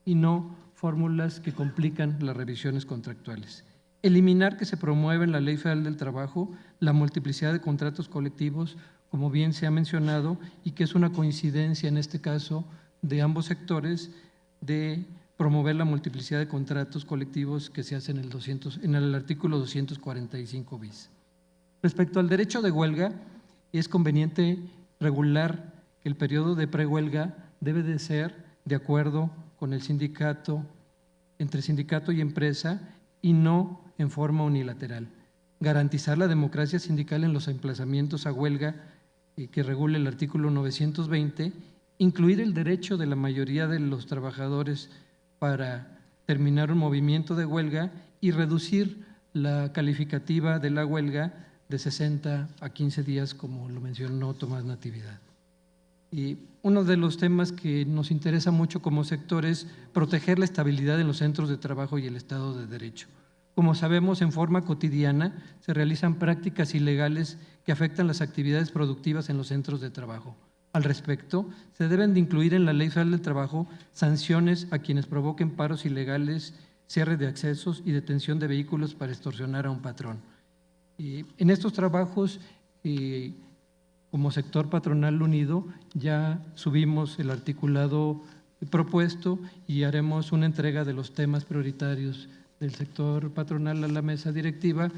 [SPEAKER 9] y no fórmulas que complican las revisiones contractuales. Eliminar que se promueva en la Ley Federal del Trabajo la multiplicidad de contratos colectivos, como bien se ha mencionado, y que es una coincidencia en este caso de ambos sectores de promover la multiplicidad de contratos colectivos que se hace en el artículo 245 bis. Respecto al derecho de huelga, es conveniente regular que el periodo de prehuelga debe de ser de acuerdo con el sindicato, entre sindicato y empresa, y no en forma unilateral. Garantizar la democracia sindical en los emplazamientos a huelga que regule el artículo 920, incluir el derecho de la mayoría de los trabajadores para terminar un movimiento de huelga y reducir la calificativa de la huelga de 60 a 15 días, como lo mencionó Tomás Natividad. Y uno de los temas que nos interesa mucho como sector es proteger la estabilidad en los centros de trabajo y el Estado de Derecho. Como sabemos, en forma cotidiana se realizan prácticas ilegales que afectan las actividades productivas en los centros de trabajo. Al respecto, se deben de incluir en la Ley Federal del Trabajo sanciones a quienes provoquen paros ilegales, cierre de accesos y detención de vehículos para extorsionar a un patrón. En estos trabajos, como sector patronal unido, ya subimos el articulado propuesto y haremos una entrega de los temas prioritarios del sector patronal a la mesa directiva,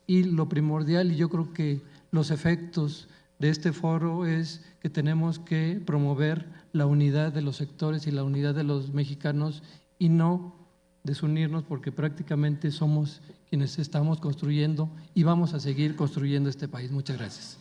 [SPEAKER 9] y lo primordial, y yo creo que los efectos de este foro, es que tenemos que promover la unidad de los sectores y la unidad de los mexicanos y no desunirnos, porque prácticamente somos quienes estamos construyendo y vamos a seguir construyendo este país. Muchas gracias.